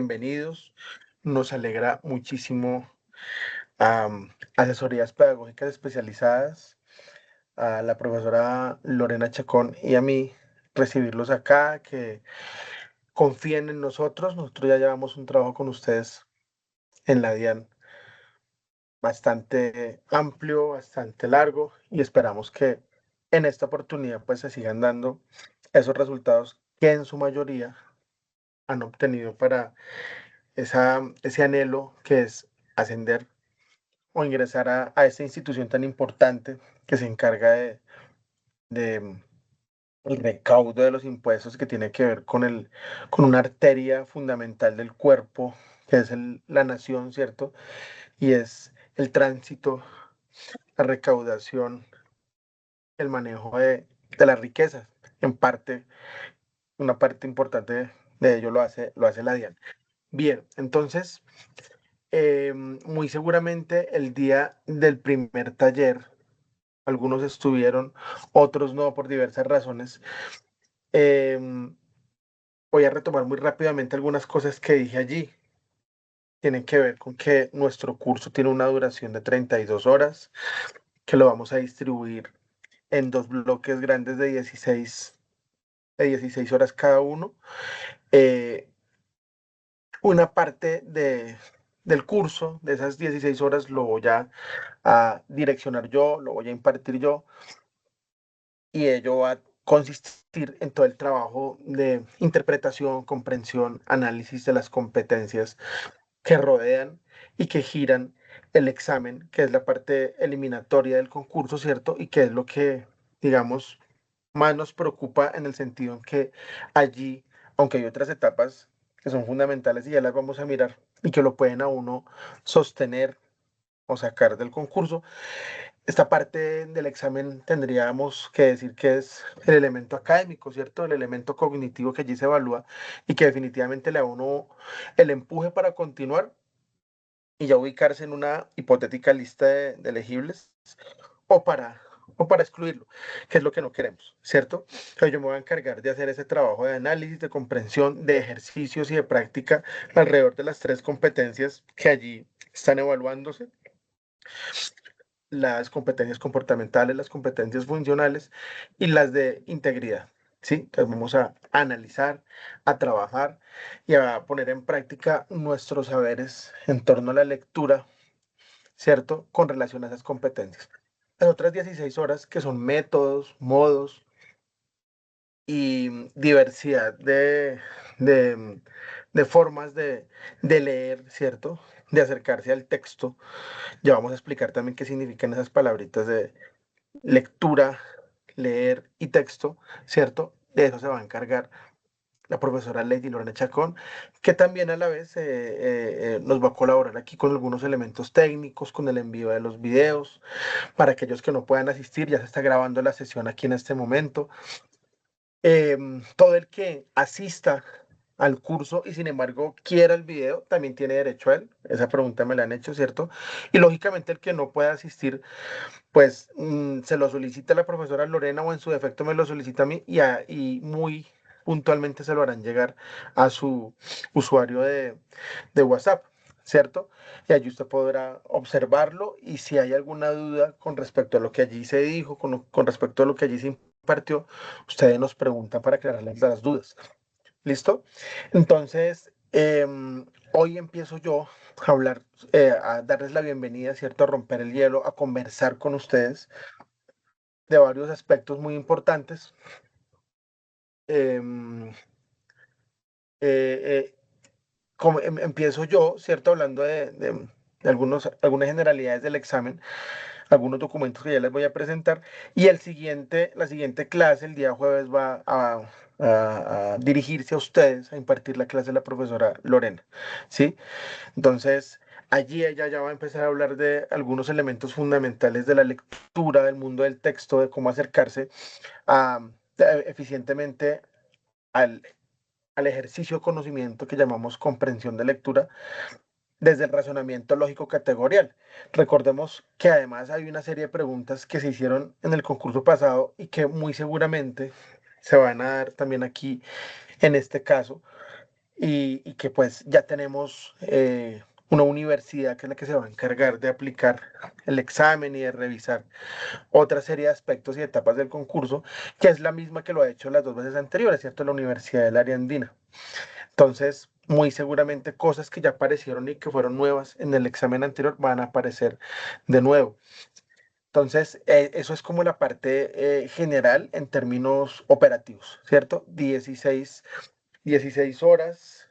bienvenidos. Nos alegra muchísimo a Asesorías Pedagógicas Especializadas, a la profesora Lorena Chacón y a mí recibirlos acá, que confíen en nosotros. Nosotros ya llevamos un trabajo con ustedes en la DIAN bastante amplio, bastante largo y esperamos que en esta oportunidad pues se sigan dando esos resultados que en su mayoría han obtenido para ese anhelo que es ascender o ingresar a esta institución tan importante que se encarga de el recaudo de los impuestos, que tiene que ver con una arteria fundamental del cuerpo, que es la nación, ¿cierto? Y es el tránsito, la recaudación, el manejo de las riquezas. En parte, una parte importante de ello lo hace la DIAN. Bien, entonces, muy seguramente el día del primer taller, algunos estuvieron, otros no, por diversas razones. Em, Voy a retomar muy rápidamente algunas cosas que dije allí. Tienen que ver con que nuestro curso tiene una duración de 32 horas, que lo vamos a distribuir en dos bloques grandes de 16 horas cada uno. Eh, una parte del curso, de esas 16 horas, lo voy a direccionar yo, lo voy a impartir yo, y ello va a consistir en todo el trabajo de interpretación, comprensión, análisis de las competencias que rodean y que giran el examen, que es la parte eliminatoria del concurso, ¿cierto? Y que es lo que, digamos, más nos preocupa en el sentido en que allí, aunque hay otras etapas que son fundamentales y ya las vamos a mirar y que lo pueden a uno sostener o sacar del concurso, esta parte del examen tendríamos que decir que es el elemento académico, ¿cierto? El elemento cognitivo que allí se evalúa y que definitivamente le da a uno el empuje para continuar y ya ubicarse en una hipotética lista de elegibles o para excluirlo, que es lo que no queremos, ¿cierto? Entonces yo me voy a encargar de hacer ese trabajo de análisis, de comprensión, de ejercicios y de práctica alrededor de las tres competencias que allí están evaluándose: las competencias comportamentales, las competencias funcionales y las de integridad. ¿Sí? Entonces vamos a analizar, a trabajar y a poner en práctica nuestros saberes en torno a la lectura, ¿cierto? Con relación a esas competencias. Las otras 16 horas, que son métodos, modos y diversidad de, de formas de leer, ¿cierto? De acercarse al texto. Ya vamos a explicar también qué significan esas palabritas de lectura, leer y texto, ¿cierto? De eso se va a encargar la profesora Lady Lorena Chacón, que también a la vez nos va a colaborar aquí con algunos elementos técnicos, con el envío de los videos. Para aquellos que no puedan asistir, ya se está grabando la sesión aquí en este momento. Todo el que asista al curso y sin embargo quiera el video, también tiene derecho a él. Esa pregunta me la han hecho, ¿cierto? Y lógicamente el que no pueda asistir, pues se lo solicita a la profesora Lorena o en su defecto me lo solicita a mí y muy puntualmente se lo harán llegar a su usuario de WhatsApp, ¿cierto? Y allí usted podrá observarlo y si hay alguna duda con respecto a lo que allí se dijo, con respecto a lo que allí se impartió, ustedes nos preguntan para aclararles las dudas. ¿Listo? Entonces, hoy empiezo yo a hablar, a darles la bienvenida, ¿cierto? A romper el hielo, a conversar con ustedes de varios aspectos muy importantes. Em, eh, Empiezo yo, ¿cierto? Hablando de algunas generalidades del examen, algunos documentos que ya les voy a presentar. Y la siguiente clase, el día jueves, va a dirigirse a ustedes, a impartir la clase de la profesora Lorena, ¿sí? Entonces, allí ella ya va a empezar a hablar de algunos elementos fundamentales de la lectura, del mundo del texto, de cómo acercarse a, eficientemente al, al ejercicio de conocimiento que llamamos comprensión de lectura desde el razonamiento lógico categorial. Recordemos que además hay una serie de preguntas que se hicieron en el concurso pasado y que muy seguramente se van a dar también aquí en este caso, y que pues ya tenemos una universidad que es la que se va a encargar de aplicar el examen y de revisar otra serie de aspectos y etapas del concurso, que es la misma que lo ha hecho las dos veces anteriores, ¿cierto? La Universidad del Área Andina. Entonces, muy seguramente cosas que ya aparecieron y que fueron nuevas en el examen anterior van a aparecer de nuevo. Entonces, eso es como la parte general en términos operativos, ¿cierto? 16 horas.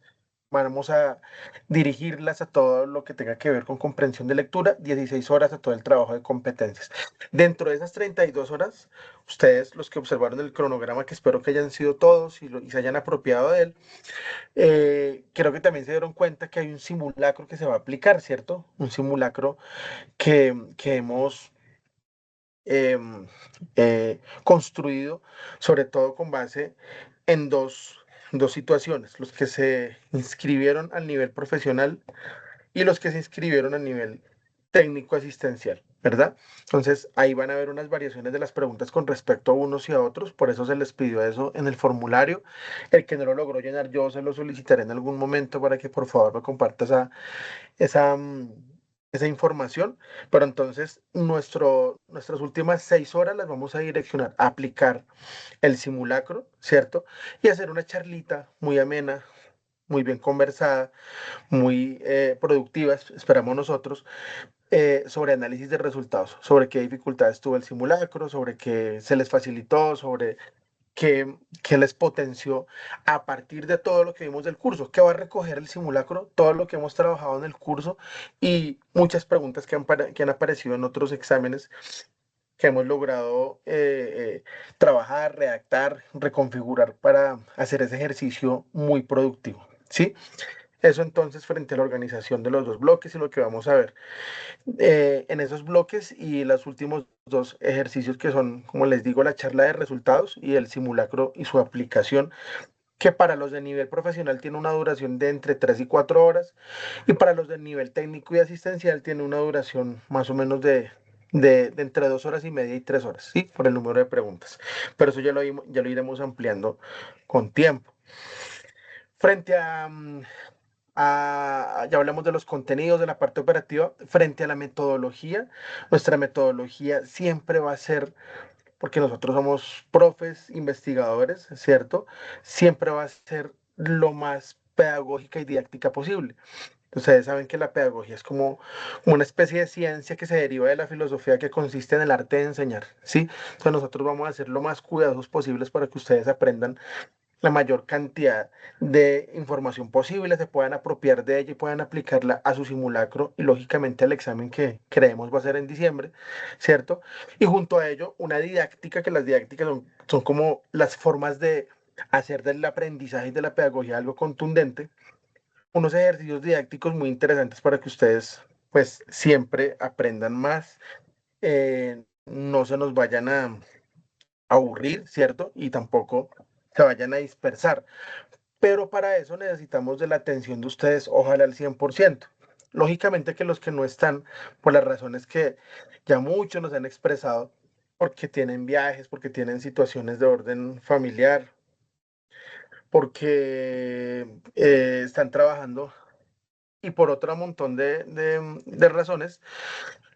Vamos a dirigirlas a todo lo que tenga que ver con comprensión de lectura, 16 horas a todo el trabajo de competencias. Dentro de esas 32 horas, ustedes, los que observaron el cronograma, que espero que hayan sido todos y se hayan apropiado de él, creo que también se dieron cuenta que hay un simulacro que se va a aplicar, ¿cierto? Un simulacro que hemos construido, sobre todo con base en dos situaciones, los que se inscribieron al nivel profesional y los que se inscribieron a nivel técnico asistencial, ¿verdad? Entonces ahí van a ver unas variaciones de las preguntas con respecto a unos y a otros, por eso se les pidió eso en el formulario. El que no lo logró llenar, yo se lo solicitaré en algún momento para que por favor me comparta esa, esa información. Pero entonces nuestras últimas 6 horas las vamos a direccionar a aplicar el simulacro, ¿cierto? Y hacer una charlita muy amena, muy bien conversada, muy productiva, esperamos nosotros, sobre análisis de resultados, sobre qué dificultades tuvo el simulacro, sobre qué se les facilitó, sobre qué les potenció a partir de todo lo que vimos del curso, qué va a recoger el simulacro, todo lo que hemos trabajado en el curso y muchas preguntas que han aparecido en otros exámenes que hemos logrado trabajar, redactar, reconfigurar para hacer ese ejercicio muy productivo, ¿sí? Eso entonces frente a la organización de los dos bloques y lo que vamos a ver en esos bloques y los últimos dos ejercicios que son, como les digo, la charla de resultados y el simulacro y su aplicación, que para los de nivel profesional tiene una duración de entre 3 y 4 horas y para los de nivel técnico y asistencial tiene una duración más o menos de entre 2 horas y media y 3 horas, ¿sí? Por el número de preguntas. Pero eso ya lo iremos ampliando con tiempo. Frente ya hablamos de los contenidos, de la parte operativa, frente a la metodología. Nuestra metodología siempre va a ser, porque nosotros somos profes, investigadores, ¿cierto? Siempre va a ser lo más pedagógica y didáctica posible. Ustedes saben que la pedagogía es como una especie de ciencia que se deriva de la filosofía que consiste en el arte de enseñar, ¿sí? Entonces nosotros vamos a ser lo más cuidadosos posibles para que ustedes aprendan la mayor cantidad de información posible, se puedan apropiar de ella y puedan aplicarla a su simulacro y lógicamente al examen que creemos va a ser en diciembre, ¿cierto? Y junto a ello, una didáctica, que las didácticas son como las formas de hacer del aprendizaje y de la pedagogía algo contundente, unos ejercicios didácticos muy interesantes para que ustedes pues siempre aprendan más, no se nos vayan a aburrir, ¿cierto? Y tampoco se vayan a dispersar. Pero para eso necesitamos de la atención de ustedes, ojalá al 100%. Lógicamente que los que no están, por las razones que ya muchos nos han expresado, porque tienen viajes, porque tienen situaciones de orden familiar, porque están trabajando y por otro montón de razones,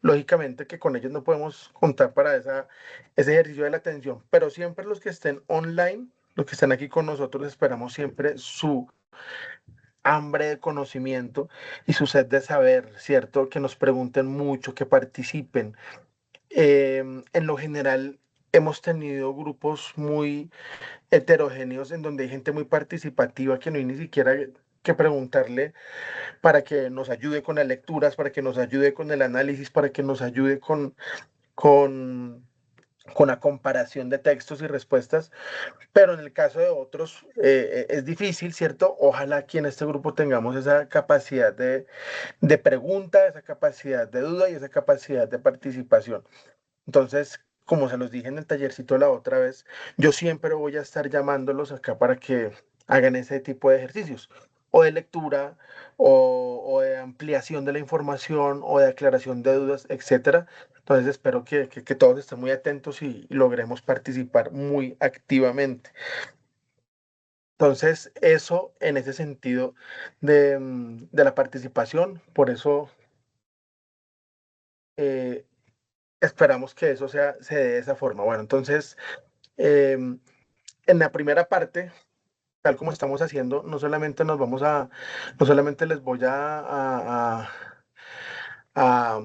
lógicamente que con ellos no podemos contar para ese ejercicio de la atención, pero siempre los que estén online, los que están aquí con nosotros, esperamos siempre su hambre de conocimiento y su sed de saber, ¿cierto? Que nos pregunten mucho, que participen. En lo general, hemos tenido grupos muy heterogéneos en donde hay gente muy participativa que no hay ni siquiera que preguntarle para que nos ayude con las lecturas, para que nos ayude con el análisis, para que nos ayude con, con la comparación de textos y respuestas, pero en el caso de otros es difícil, ¿cierto? Ojalá aquí en este grupo tengamos esa capacidad de pregunta, esa capacidad de duda y esa capacidad de participación. Entonces, como se los dije en el tallercito la otra vez, yo siempre voy a estar llamándolos acá para que hagan ese tipo de ejercicios, o de lectura, o de ampliación de la información, o de aclaración de dudas, etcétera. Entonces, espero que todos estén muy atentos y logremos participar muy activamente. Entonces, eso en ese sentido de la participación, por eso eh, esperamos que eso se dé de esa forma. Bueno, entonces, em, en la primera parte, tal como estamos haciendo, no solamente les voy a- a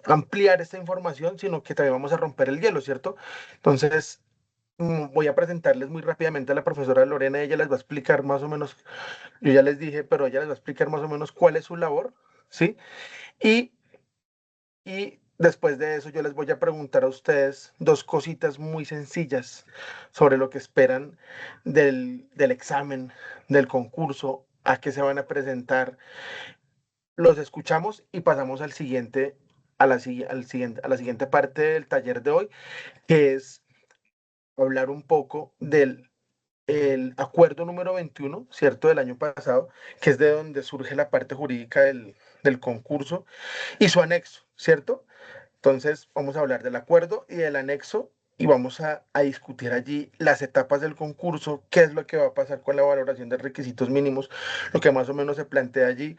ampliar esta información, sino que también vamos a romper el hielo, ¿cierto? Entonces, voy a presentarles muy rápidamente a la profesora Lorena, ella les va a explicar más o menos, yo ya les dije, pero ella les va a explicar más o menos cuál es su labor, ¿sí? Y, y después de eso yo les voy a preguntar a ustedes dos cositas muy sencillas sobre lo que esperan del examen, del concurso, a qué se van a presentar. Los escuchamos y pasamos al siguiente, a la siguiente parte del taller de hoy, que es hablar un poco del el acuerdo número 21, ¿cierto? Del año pasado, que es de donde surge la parte jurídica del concurso y su anexo, ¿cierto? Entonces, vamos a hablar del acuerdo y del anexo y vamos a discutir allí las etapas del concurso, qué es lo que va a pasar con la valoración de requisitos mínimos, lo que más o menos se plantea allí,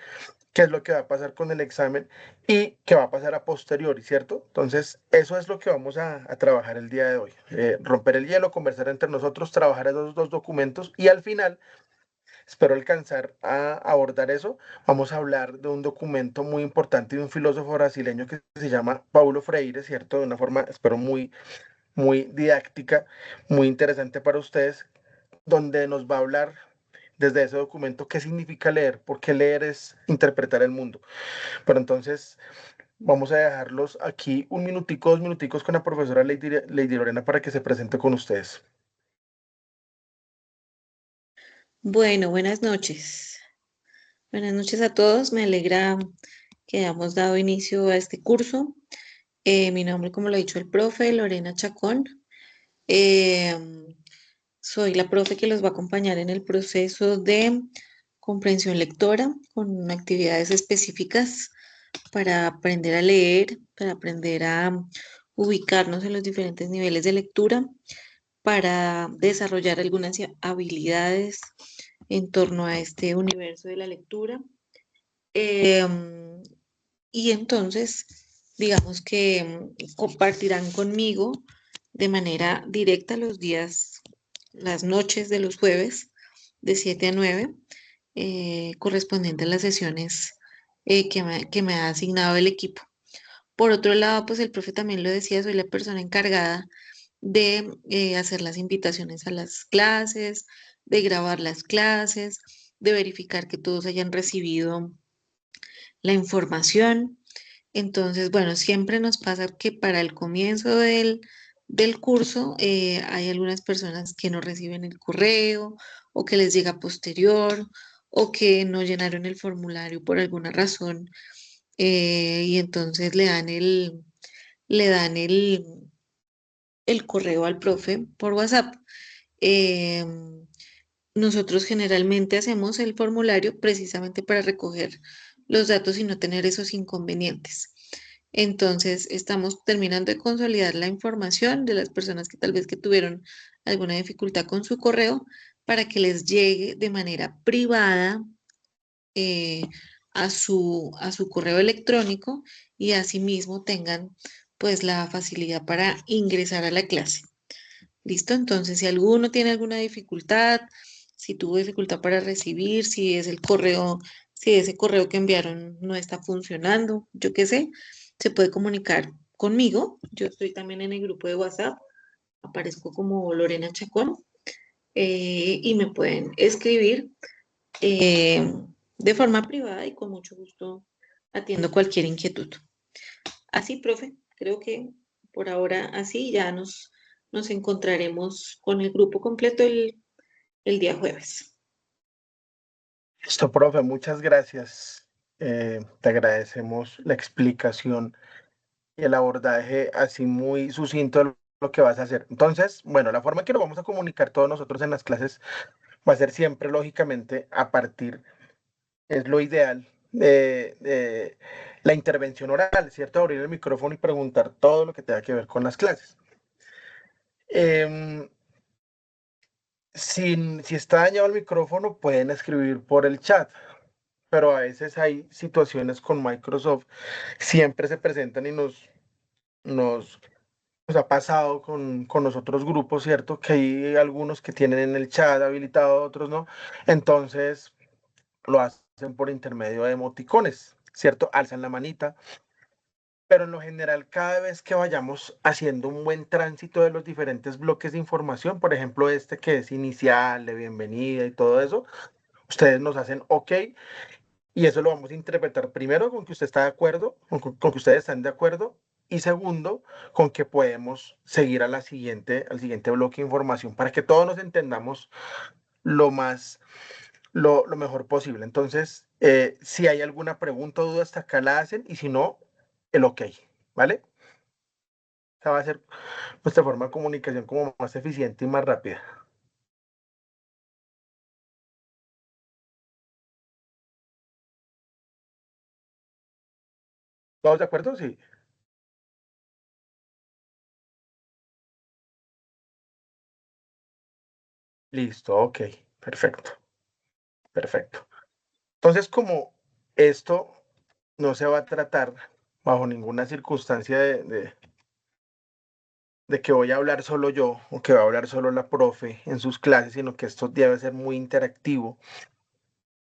qué es lo que va a pasar con el examen y qué va a pasar a posteriori, ¿cierto? Entonces, eso es lo que vamos a trabajar el día de hoy. Romper el hielo, conversar entre nosotros, trabajar esos dos documentos y al final, espero alcanzar a abordar eso, vamos a hablar de un documento muy importante de un filósofo brasileño que se llama Paulo Freire, ¿cierto? De una forma, espero, muy didáctica, muy interesante para ustedes, donde nos va a hablar desde ese documento qué significa leer, porque leer es interpretar el mundo. Pero entonces vamos a dejarlos aquí un minutico, 2 minuticos con la profesora Lady Lorena para que se presente con ustedes. Bueno, buenas noches. Buenas noches a todos. Me alegra que hayamos dado inicio a este curso. Mi nombre, como lo ha dicho el profe, Lorena Chacón. Eh, Soy la profe que los va a acompañar en el proceso de comprensión lectora con actividades específicas para aprender a leer, para aprender a ubicarnos en los diferentes niveles de lectura, para desarrollar algunas habilidades en torno a este universo de la lectura. Y entonces, digamos que compartirán conmigo de manera directa los días, las noches de los jueves, de 7 a 9, correspondiente a las sesiones que me ha asignado el equipo. Por otro lado, pues el profe también lo decía, soy la persona encargada de hacer las invitaciones a las clases, de grabar las clases, de verificar que todos hayan recibido la información. Entonces, bueno, siempre nos pasa que para el comienzo del curso hay algunas personas que no reciben el correo o que les llega posterior o que no llenaron el formulario por alguna razón y entonces le dan el correo al profe por WhatsApp. Em, Nosotros generalmente hacemos el formulario precisamente para recoger los datos y no tener esos inconvenientes. Entonces, estamos terminando de consolidar la información de las personas que tal vez que tuvieron alguna dificultad con su correo para que les llegue de manera privada eh, a su correo electrónico y asimismo tengan pues la facilidad para ingresar a la clase. ¿Listo? Entonces, si alguno tiene alguna dificultad, si tuvo dificultad para recibir, si es el correo, si ese correo que enviaron no está funcionando, yo qué sé, se puede comunicar conmigo. Yo estoy también en el grupo de WhatsApp, aparezco como Lorena Chacón y me pueden escribir eh, de forma privada y con mucho gusto atiendo cualquier inquietud. Así, profe, creo que por ahora así ya nos encontraremos con el grupo completo el día jueves. Listo, profe, muchas gracias. Te agradecemos la explicación y el abordaje así muy sucinto de lo que vas a hacer. Entonces, bueno, la forma que nos vamos a comunicar todos nosotros en las clases va a ser siempre, lógicamente, a partir, es lo ideal, de la intervención oral, ¿cierto? Abrir el micrófono y preguntar todo lo que tenga que ver con las clases. Em, Si está dañado el micrófono, pueden escribir por el chat, pero a veces hay situaciones con Microsoft, siempre se presentan y nos ha pasado con los otros grupos, ¿cierto? Que hay algunos que tienen en el chat habilitado, otros no. Entonces lo hacen por intermedio de emoticones, ¿cierto? Alzan la manita, pero en lo general, cada vez que vayamos haciendo un buen tránsito de los diferentes bloques de información, por ejemplo, este que es inicial, de bienvenida y todo eso, ustedes nos hacen OK y eso lo vamos a interpretar primero con que usted está de acuerdo, con que ustedes están de acuerdo, y segundo, con que podemos seguir a al siguiente bloque de información para que todos nos entendamos lo más, lo mejor posible. Entonces, si hay alguna pregunta o duda, hasta acá la hacen y si no, el OK, ¿vale? Esa va a ser nuestra forma de comunicación como más eficiente y más rápida. ¿Todos de acuerdo? Sí. Listo, OK. Perfecto, perfecto. Entonces, como esto no se va a tratar bajo ninguna circunstancia de que voy a hablar solo yo o que va a hablar solo la profe en sus clases, sino que esto debe ser muy interactivo,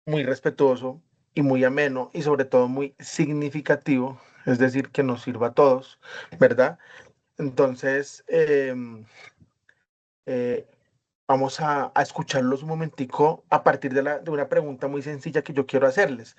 muy respetuoso y muy ameno y sobre todo muy significativo, es decir, que nos sirva a todos, ¿verdad? Entonces, eh, vamos a escucharlos un momentico a partir de una pregunta muy sencilla que yo quiero hacerles.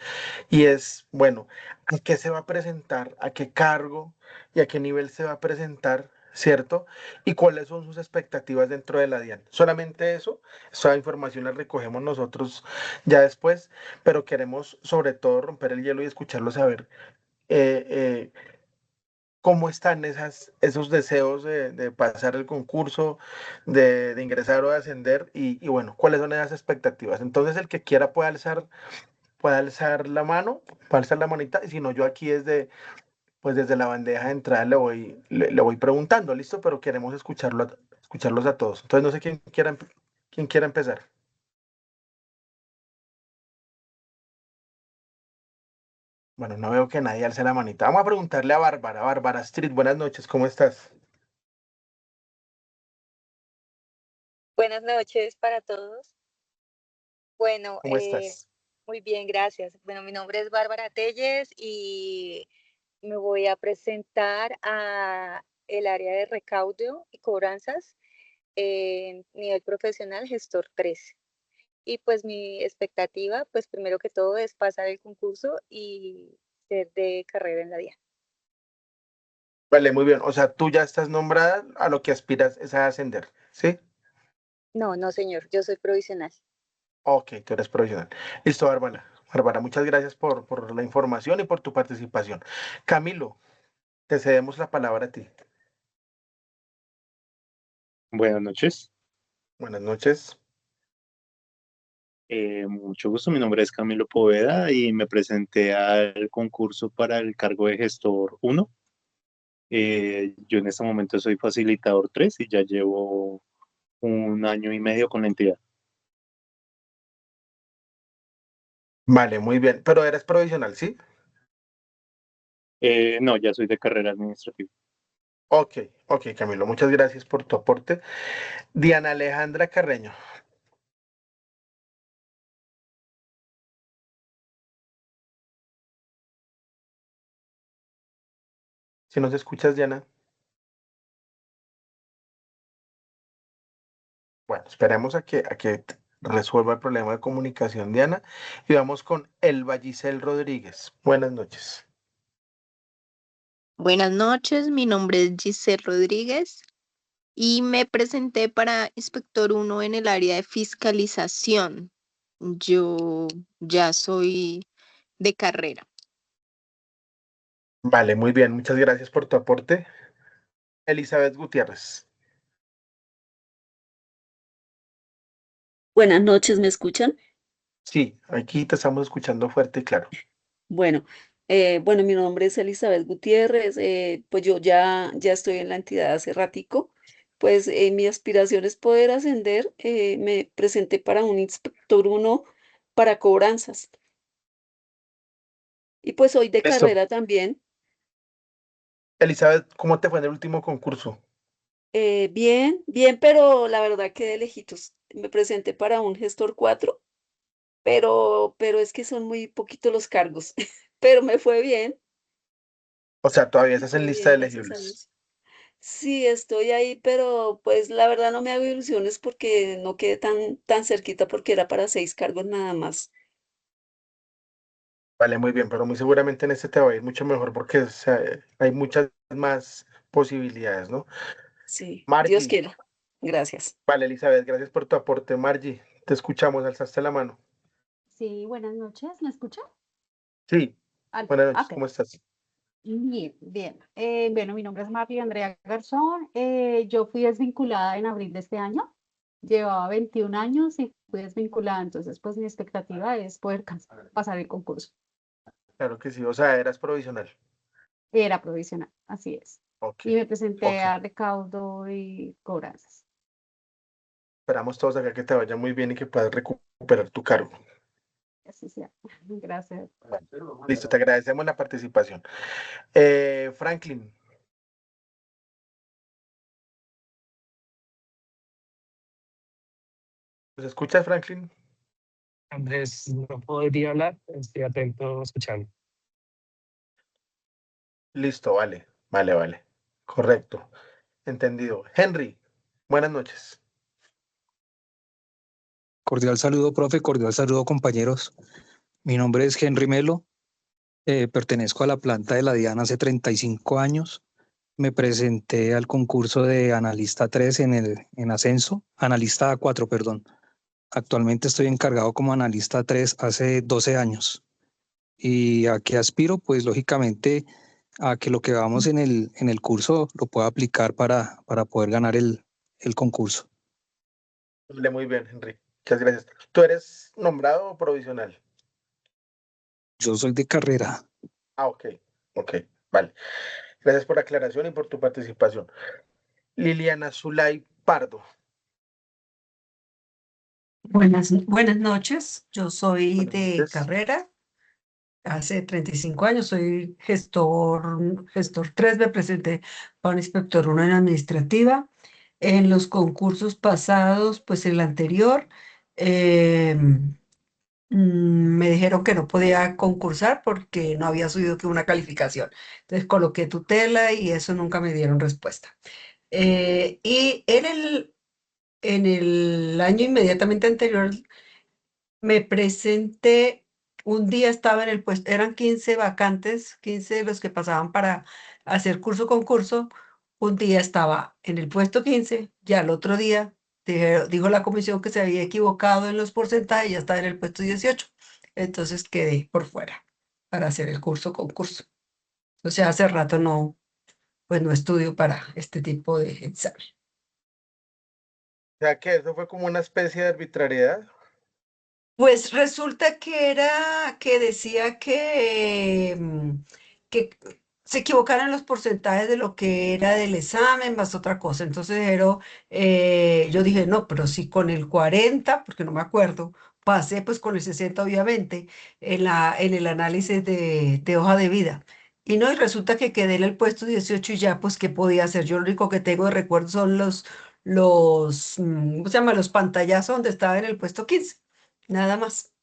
Y es, bueno, ¿a qué se va a presentar? ¿A qué cargo? ¿Y a qué nivel se va a presentar? ¿Cierto? ¿Y cuáles son sus expectativas dentro de la DIAN? Solamente eso, esa información la recogemos nosotros ya después, pero queremos sobre todo romper el hielo y escucharlos saber eh, cómo están esos deseos de pasar el concurso, de ingresar o de ascender y bueno, cuáles son esas expectativas. Entonces, el que quiera puede alzar la mano, puede alzar la manita, y si no, yo aquí pues desde la bandeja de entrada le voy preguntando, ¿listo? Pero queremos escucharlos a todos. Entonces, no sé quién quiera empezar. Bueno, no veo que nadie alce la manita. Vamos a preguntarle a Bárbara. Bárbara Street, buenas noches, ¿cómo estás? Buenas noches para todos. Bueno, ¿Cómo estás? muy bien, gracias. Bueno, mi nombre es Bárbara Telles y me voy a presentar a el área de recaudo y cobranzas en nivel profesional gestor 3. Y pues mi expectativa, pues primero que todo es pasar el concurso y ser de carrera en la DIA. Vale, muy bien. O sea, tú ya estás nombrada, a lo que aspiras es a ascender, ¿sí? No, no, señor, yo soy provisional. OK, tú eres profesional. Listo, Bárbara. Bárbara, muchas gracias por la información y por tu participación. Camilo, te cedemos la palabra a ti. Buenas noches. Buenas noches. Mucho gusto. Mi nombre es Camilo Poveda y me presenté al concurso para el cargo de gestor 1. Yo en este momento soy facilitador 3 y ya llevo un año y medio con la entidad. Vale, muy bien. Pero eres provisional, ¿sí? No, ya soy de carrera administrativa. OK, OK, Camilo, muchas gracias por tu aporte. Diana Alejandra Carreño, si nos escuchas, Diana. Bueno, esperemos a que resuelva el problema de comunicación, Diana. Y vamos con Elba Giselle Rodríguez. Buenas noches. Buenas noches, mi nombre es Giselle Rodríguez y me presenté para inspector 1 en el área de fiscalización. Yo ya soy de carrera. Vale, muy bien. Muchas gracias por tu aporte. Elizabeth Gutiérrez. Buenas noches, ¿me escuchan? Sí, aquí te estamos escuchando fuerte y claro. Bueno, bueno, mi nombre es Elizabeth Gutiérrez, pues yo ya estoy en la entidad hace ratico, pues mi aspiración es poder ascender. Me presenté para un inspector 1 para cobranzas. Y pues soy de Listo. carrera también. Elizabeth, ¿cómo te fue en el último concurso? Bien, bien, pero la verdad que de lejitos. Me presenté para un gestor 4, pero es que son muy poquitos los cargos. Pero me fue bien, O sea, todavía me estás en fue lista de bien, gracias a elegibles. Dios. Sí, estoy ahí, pero pues la verdad no me hago ilusiones porque no quedé tan cerquita porque era para 6 cargos nada más. Vale, muy bien, pero muy seguramente en este te va a ir mucho mejor porque o sea, hay muchas más posibilidades, ¿no? Sí, Dios Margie, quiera. Gracias. vale, Elizabeth, gracias por tu aporte. Margie, te escuchamos, alzaste la mano. Sí, buenas noches, ¿me escucha? Sí, Aló, buenas noches, ok, ¿cómo estás? bien, bien. Bueno, mi nombre es María Andrea Garzón. Yo fui desvinculada en abril de este año. Llevaba 21 años y fui desvinculada, entonces pues mi expectativa es poder pasar el concurso. Claro que sí, o sea, eras provisional. Era provisional, así es. Ok, Y me presenté ok. a recaudo y cobranzas. Esperamos todos acá que te vaya muy bien y que puedas recuperar tu cargo. Así sea. Gracias. Bueno, listo, te agradecemos la participación. Franklin, ¿nos escuchas, Franklin? Andrés, no podría hablar, estoy atento escuchando. Listo, vale, vale, vale. Correcto, entendido. Henry, buenas noches. Cordial saludo, profe, cordial saludo, compañeros. Mi nombre es Henry Melo, pertenezco a la planta de la DIAN hace 35 años. Me presenté al concurso de analista 3 en ascenso, analista 4, perdón. Actualmente estoy encargado como analista 3 hace 12 años. ¿Y a qué aspiro? Pues lógicamente a que lo que vamos en el curso lo pueda aplicar para poder ganar el concurso. Vale, muy bien, Henry. Muchas gracias. ¿Tú eres nombrado o provisional? Yo soy de carrera. Ah, ok, ok, vale. Gracias por la aclaración y por tu participación. Liliana Zulay Pardo. Buenas noches, yo soy Buenas de noches. carrera, hace 35 años, soy gestor 3, me presenté para un inspector 1 en administrativa. En los concursos pasados, pues el anterior, eh, me dijeron que no podía concursar porque no había subido que una calificación. Entonces coloqué tutela y eso nunca me dieron respuesta. Y en el año inmediatamente anterior, me presenté, un día estaba en el puesto, eran 15 vacantes, 15 de los que pasaban para hacer curso con curso. Un día estaba en el puesto 15, ya el otro día dijo la comisión que se había equivocado en los porcentajes, ya estaba en el puesto 18. Entonces quedé por fuera para hacer el curso con curso. O sea, hace rato no, pues no estudio para este tipo de examen. O sea que eso fue como una especie de arbitrariedad. Pues resulta que era que decía que se equivocaran los porcentajes de lo que era del examen más otra cosa. Entonces yo dije, no, pero si con el 40 porque no me acuerdo, pasé pues con el 60 obviamente en el análisis de hoja de vida. Y no, y resulta que quedé en el puesto 18 y ya pues qué podía hacer. Yo lo único que tengo de recuerdo son ¿cómo se llama? Los pantallazos donde estaba en el puesto 15 nada más.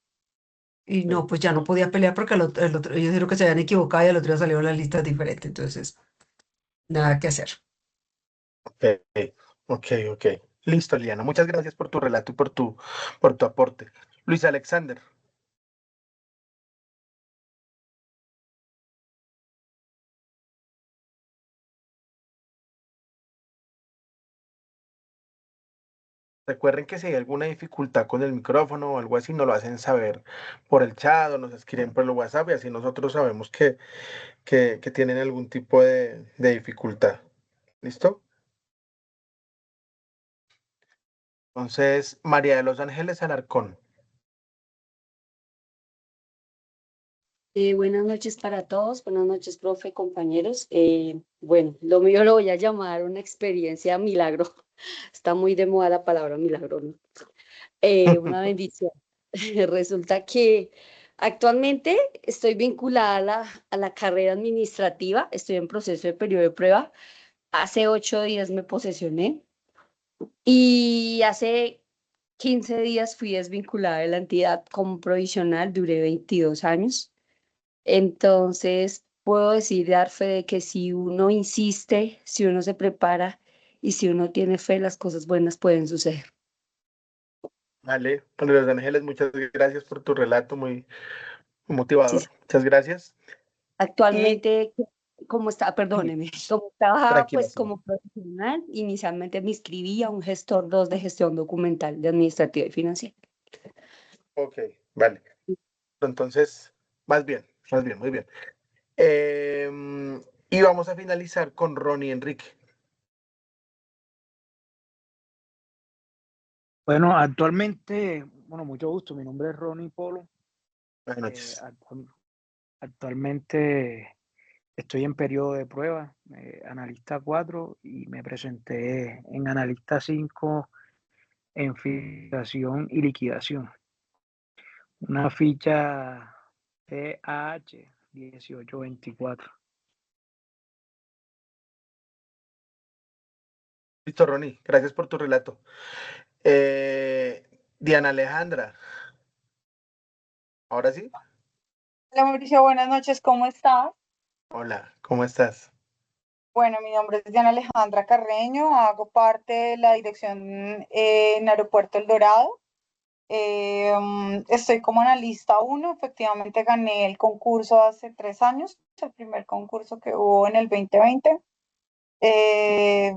Y Sí. no, pues ya no podía pelear porque ellos dijeron que se habían equivocado y al otro día salieron las listas diferentes, entonces nada que hacer. Ok, ok, ok. Listo, Liliana. Muchas gracias por tu relato y por tu aporte. Luis Alexander. Recuerden que si hay alguna dificultad con el micrófono o algo así, nos lo hacen saber por el chat o nos escriben por el WhatsApp y así nosotros sabemos que tienen algún tipo de dificultad. ¿Listo? Entonces, María de los Ángeles Alarcón. Buenas noches para todos, buenas noches, profe, compañeros. Bueno, lo mío lo voy a llamar una experiencia milagro. Está muy de moda la palabra milagro, ¿no? Una bendición. Resulta que actualmente estoy vinculada a la carrera administrativa, estoy en proceso de periodo de prueba. Hace 8 días me posesioné y hace 15 días fui desvinculada de la entidad como provisional, duré 22 años. Entonces, puedo decir, dar fe de que si uno insiste, si uno se prepara y si uno tiene fe, las cosas buenas pueden suceder. Vale, bueno, Los Ángeles, muchas gracias por tu relato, muy Sí, motivador. sí. Muchas gracias. Y Actualmente, como está, perdóneme, como estaba tranquila, pues sí. como profesional, inicialmente me inscribí a un gestor 2 de gestión documental de administrativa y financiera. Ok, vale. Entonces, más bien, muy bien. Y vamos a finalizar con Ronnie Enrique. Bueno, actualmente, bueno, mucho gusto. Mi nombre es Ronnie Polo. Buenas Eh, noches. actual- Actualmente estoy en periodo de prueba, analista 4, y me presenté en analista 5 en fijación y liquidación. Una ficha TAH 1824. Listo, Ronnie, gracias por tu relato. Diana Alejandra, ahora sí. Hola Mauricio, buenas noches, ¿cómo estás? Hola, ¿cómo estás? Bueno, mi nombre es Diana Alejandra Carreño, hago parte de la dirección en Aeropuerto El Dorado. Estoy como analista 1, efectivamente gané el concurso hace 3 años, el primer concurso que hubo en el 2020. Eh,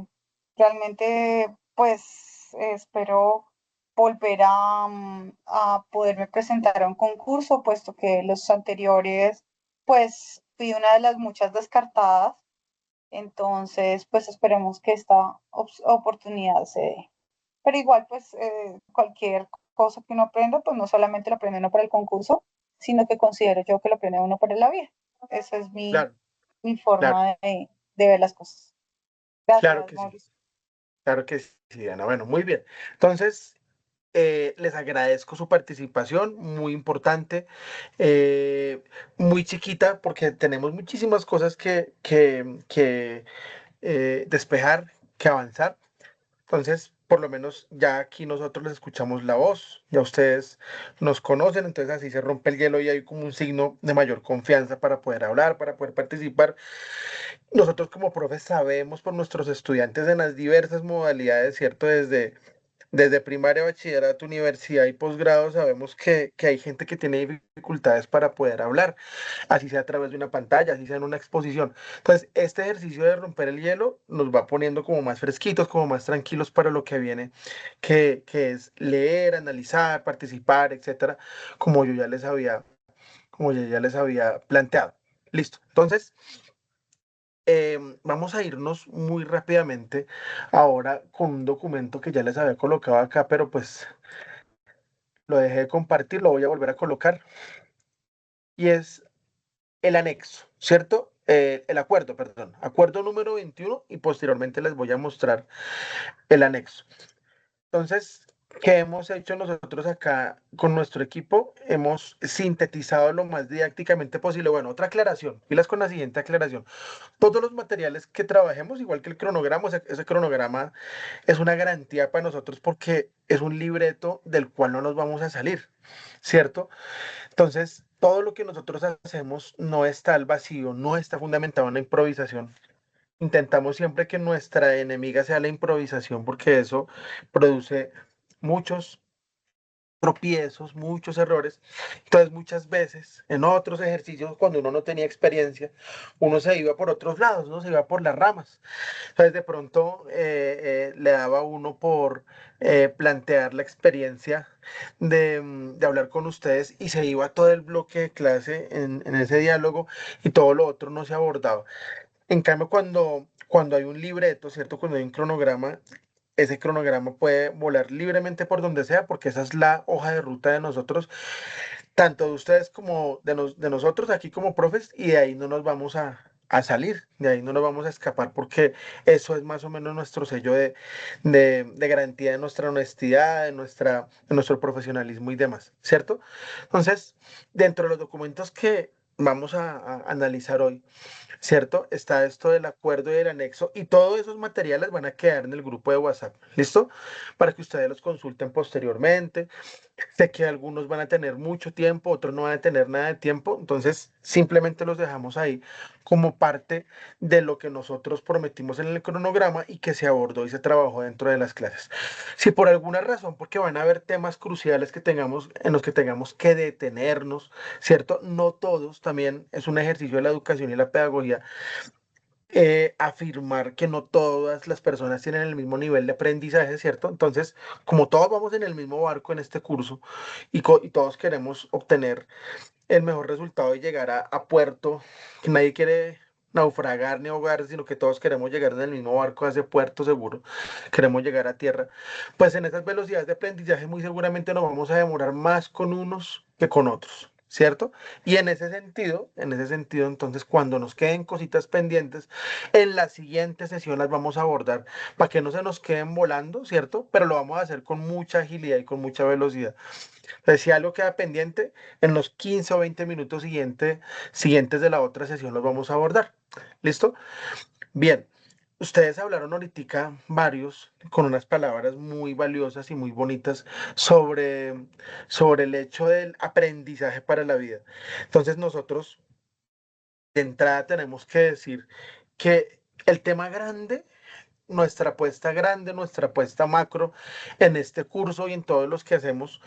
Realmente, pues espero volver a poderme presentar a un concurso, puesto que los anteriores, pues fui una de las muchas descartadas. Entonces, pues esperemos que esta oportunidad se dé. Pero igual, pues cualquier cosa que uno aprenda, pues no solamente lo aprende uno para el concurso, sino que considero yo que lo aprende uno para la vida. Esa es Claro, mi claro, forma de ver las cosas. claro Gracias, que sí, Mauricio. claro que sí, Diana. Bueno, muy bien. Entonces, les agradezco su participación, muy importante, eh, muy chiquita, porque tenemos muchísimas cosas que despejar, que avanzar. Entonces, por lo menos ya aquí nosotros les escuchamos la voz, ya ustedes nos conocen, entonces así se rompe el hielo y hay como un signo de mayor confianza para poder hablar, para poder participar. Nosotros como profes sabemos por nuestros estudiantes en las diversas modalidades, ¿cierto? Desde primaria, bachillerato, universidad y posgrado, sabemos que hay gente que tiene dificultades para poder hablar, así sea a través de una pantalla, así sea en una exposición. Entonces, este ejercicio de romper el hielo nos va poniendo como más fresquitos, como más tranquilos para lo que viene, que es leer, analizar, participar, etcétera, como yo ya les había, como yo ya les había planteado. Listo. Entonces, vamos a irnos muy rápidamente ahora con un documento que ya les había colocado acá, pero pues lo dejé de compartir, lo voy a volver a colocar. Y es el anexo, ¿cierto? El acuerdo, perdón, acuerdo número 21 y posteriormente les voy a mostrar el anexo. Entonces, ¿qué hemos hecho nosotros acá con nuestro equipo? Hemos sintetizado lo más didácticamente posible. Bueno, otra aclaración, pilas con la siguiente aclaración. Todos los materiales que trabajemos, igual que el cronograma, o sea, ese cronograma es una garantía para nosotros porque es un libreto del cual no nos vamos a salir, ¿cierto? Entonces, todo lo que nosotros hacemos no está al vacío, no está fundamentado en la improvisación. Intentamos siempre que nuestra enemiga sea la improvisación porque eso produce muchos tropiezos, muchos errores. Entonces, muchas veces en otros ejercicios, cuando uno no tenía experiencia, uno se iba por otros lados, ¿no? Se iba por las ramas. Entonces, de pronto le daba a uno por plantear la experiencia de hablar con ustedes y se iba todo el bloque de clase en ese diálogo y todo lo otro no se abordaba. En cambio, cuando hay un libreto, ¿cierto? Cuando hay un cronograma, ese cronograma puede volar libremente por donde sea, porque esa es la hoja de ruta de nosotros tanto de ustedes como de nosotros aquí como profes, y de ahí no nos vamos a salir, de ahí no nos vamos a escapar, porque eso es más o menos nuestro sello de garantía de nuestra honestidad, de nuestro profesionalismo y demás, ¿cierto? Entonces, dentro de los documentos que vamos a analizar hoy, ¿cierto? Está esto del acuerdo y del anexo, y todos esos materiales van a quedar en el grupo de WhatsApp, ¿listo? Para que ustedes los consulten posteriormente. Sé que algunos van a tener mucho tiempo, otros no van a tener nada de tiempo, entonces simplemente los dejamos ahí como parte de lo que nosotros prometimos en el cronograma y que se abordó y se trabajó dentro de las clases. Si por alguna razón, porque van a haber temas cruciales que tengamos, en los que tengamos que detenernos, ¿cierto? No todos, también es un ejercicio de la educación y la pedagogía afirmar que no todas las personas tienen el mismo nivel de aprendizaje, ¿cierto? Entonces, como todos vamos en el mismo barco en este curso y todos queremos obtener el mejor resultado y llegar a puerto, que nadie quiere naufragar ni ahogar, sino que todos queremos llegar en el mismo barco a ese puerto seguro, queremos llegar a tierra, pues en esas velocidades de aprendizaje muy seguramente nos vamos a demorar más con unos que con otros. ¿Cierto? Y en ese sentido, entonces, cuando nos queden cositas pendientes, en la siguiente sesión las vamos a abordar para que no se nos queden volando, ¿cierto? Pero lo vamos a hacer con mucha agilidad y con mucha velocidad. Entonces, si algo queda pendiente, en los 15 o 20 minutos siguientes de la otra sesión los vamos a abordar. ¿Listo? Bien, ustedes hablaron ahorita varios con unas palabras muy valiosas y muy bonitas sobre el hecho del aprendizaje para la vida. Entonces nosotros de entrada tenemos que decir que el tema grande, nuestra apuesta grande, nuestra apuesta macro en este curso y en todos los que hacemos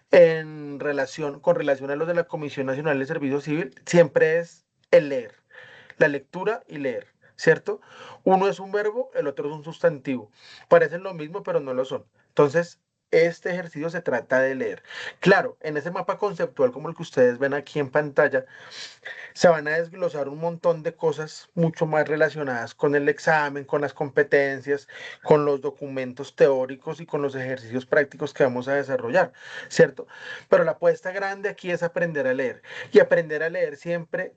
con relación a los de la Comisión Nacional de Servicio Civil, siempre es el leer, la lectura y leer, ¿cierto? Uno es un verbo, el otro es un sustantivo. Parecen lo mismo, pero no lo son. Entonces, este ejercicio se trata de leer. Claro, en ese mapa conceptual como el que ustedes ven aquí en pantalla, se van a desglosar un montón de cosas mucho más relacionadas con el examen, con las competencias, con los documentos teóricos y con los ejercicios prácticos que vamos a desarrollar, ¿cierto? Pero la apuesta grande aquí es aprender a leer. Y aprender a leer siempre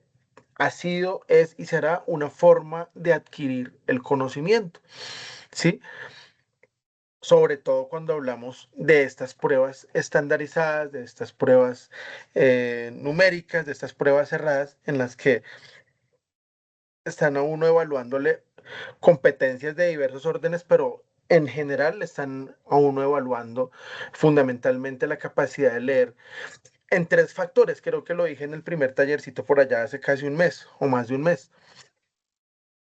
ha sido, es y será una forma de adquirir el conocimiento, ¿sí? Sobre todo cuando hablamos de estas pruebas estandarizadas, de estas pruebas numéricas, de estas pruebas cerradas en las que están a uno evaluándole competencias de diversos órdenes, pero en general le están a uno evaluando fundamentalmente la capacidad de leer en tres factores. Creo que lo dije en el primer tallercito por allá hace casi un mes o más de un mes.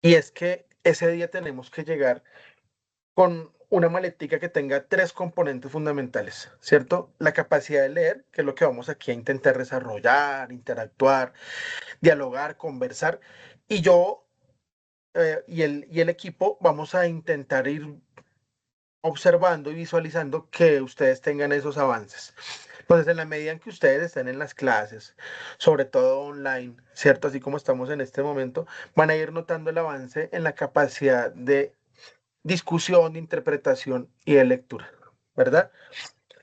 Y es que ese día tenemos que llegar con una maletica que tenga tres componentes fundamentales, ¿cierto? La capacidad de leer, que es lo que vamos aquí a intentar desarrollar, interactuar, dialogar, conversar. Y yo y el equipo vamos a intentar ir observando y visualizando que ustedes tengan esos avances. Entonces, en la medida en que ustedes estén en las clases, sobre todo online, ¿cierto? Así como estamos en este momento, van a ir notando el avance en la capacidad de discusión, de interpretación y de lectura, ¿verdad?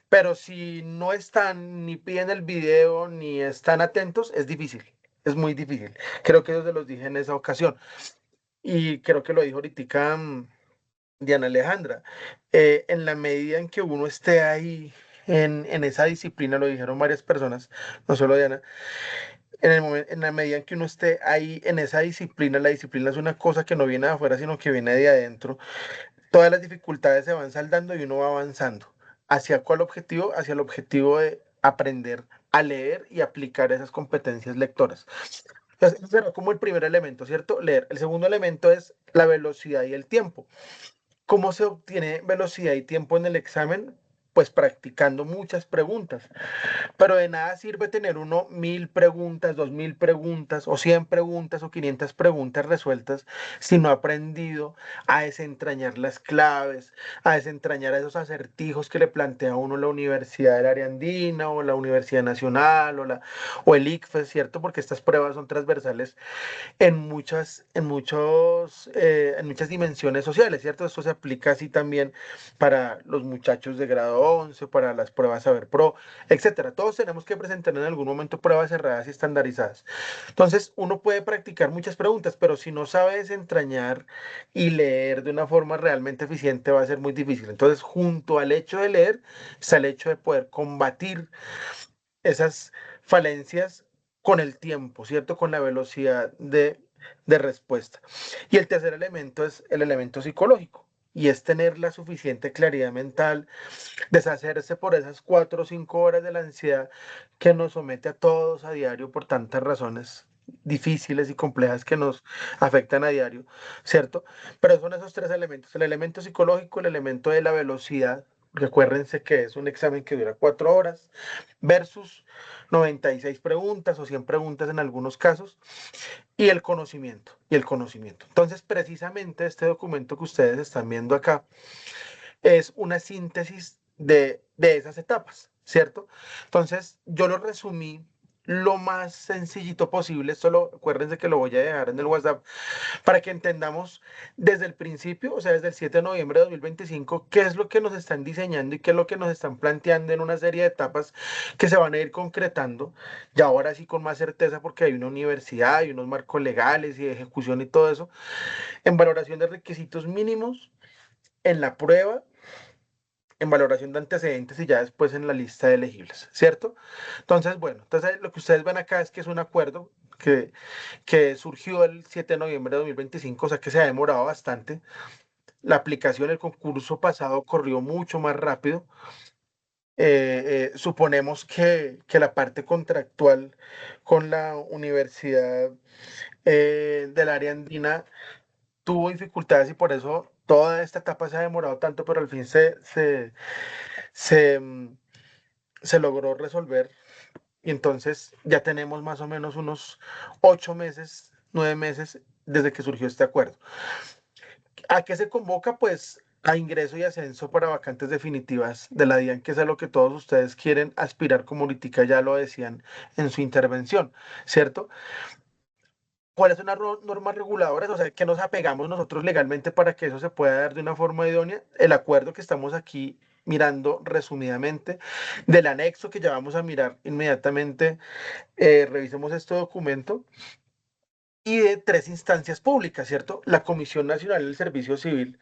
Pero si no están ni piden el video ni están atentos, es difícil, es muy difícil. Creo que eso se los dije en esa ocasión y creo que lo dijo ahorita Diana Alejandra. En la medida en que uno esté ahí en esa disciplina, lo dijeron varias personas, no solo Diana, en la medida en que uno esté ahí en esa disciplina, la disciplina es una cosa que no viene de afuera, sino que viene de adentro. Todas las dificultades se van saldando y uno va avanzando. ¿Hacia cuál objetivo? Hacia el objetivo de aprender a leer y aplicar esas competencias lectoras. Entonces, ese será como el primer elemento, ¿cierto? Leer. El segundo elemento es la velocidad y el tiempo. ¿Cómo se obtiene velocidad y tiempo en el examen? Pues practicando muchas preguntas. Pero de nada sirve tener uno 1000 preguntas, 2000 preguntas, o 100 preguntas, o 500 preguntas resueltas si no ha aprendido a desentrañar las claves, a desentrañar esos acertijos que le plantea a uno la Universidad del Área Andina, o la Universidad Nacional, o el ICFES, ¿cierto? Porque estas pruebas son transversales en muchas dimensiones sociales, ¿cierto? Esto se aplica así también para los muchachos de grado 11, para las pruebas Saber Pro, etcétera. Todos tenemos que presentar en algún momento pruebas cerradas y estandarizadas. Entonces, uno puede practicar muchas preguntas, pero si no sabe desentrañar y leer de una forma realmente eficiente, va a ser muy difícil. Entonces, junto al hecho de leer, está el hecho de poder combatir esas falencias con el tiempo, ¿cierto? Con la velocidad de respuesta. Y el tercer elemento es el elemento psicológico. Y es tener la suficiente claridad mental, deshacerse por esas 4 o 5 horas de la ansiedad que nos somete a todos a diario por tantas razones difíciles y complejas que nos afectan a diario, ¿cierto? Pero son esos 3 elementos, el elemento psicológico, el elemento de la velocidad, recuérdense que es un examen que dura 4 horas, versus 96 preguntas o 100 preguntas en algunos casos, y el conocimiento, Entonces, precisamente este documento que ustedes están viendo acá es una síntesis de esas etapas, ¿cierto? Entonces, yo lo resumí lo más sencillito posible. Acuérdense que lo voy a dejar en el WhatsApp para que entendamos desde el principio, o sea, desde el 7 de noviembre de 2025, qué es lo que nos están diseñando y qué es lo que nos están planteando en una serie de etapas que se van a ir concretando, y ahora sí con más certeza porque hay una universidad, hay unos marcos legales y de ejecución y todo eso, en valoración de requisitos mínimos, en la prueba, en valoración de antecedentes y ya después en la lista de elegibles, ¿cierto? Entonces, bueno, lo que ustedes ven acá es que es un acuerdo que surgió el 7 de noviembre de 2025, o sea que se ha demorado bastante. La aplicación, el concurso pasado corrió mucho más rápido. Suponemos que la parte contractual con la Universidad del Área Andina tuvo dificultades y por eso toda esta etapa se ha demorado tanto, pero al fin se, mm, se logró resolver y entonces ya tenemos más o menos unos 8 meses, 9 meses desde que surgió este acuerdo. ¿A qué se convoca? Pues a ingreso y ascenso para vacantes definitivas de la DIAN, que es a lo que todos ustedes quieren aspirar, como ahorita ya lo decían en su intervención, ¿cierto? ¿Cuáles son las normas reguladoras? O sea, ¿qué nos apegamos nosotros legalmente para que eso se pueda dar de una forma idónea? El acuerdo que estamos aquí mirando resumidamente, del anexo que ya vamos a mirar inmediatamente, revisemos este documento, y de 3 instancias públicas, ¿cierto? La Comisión Nacional del Servicio Civil,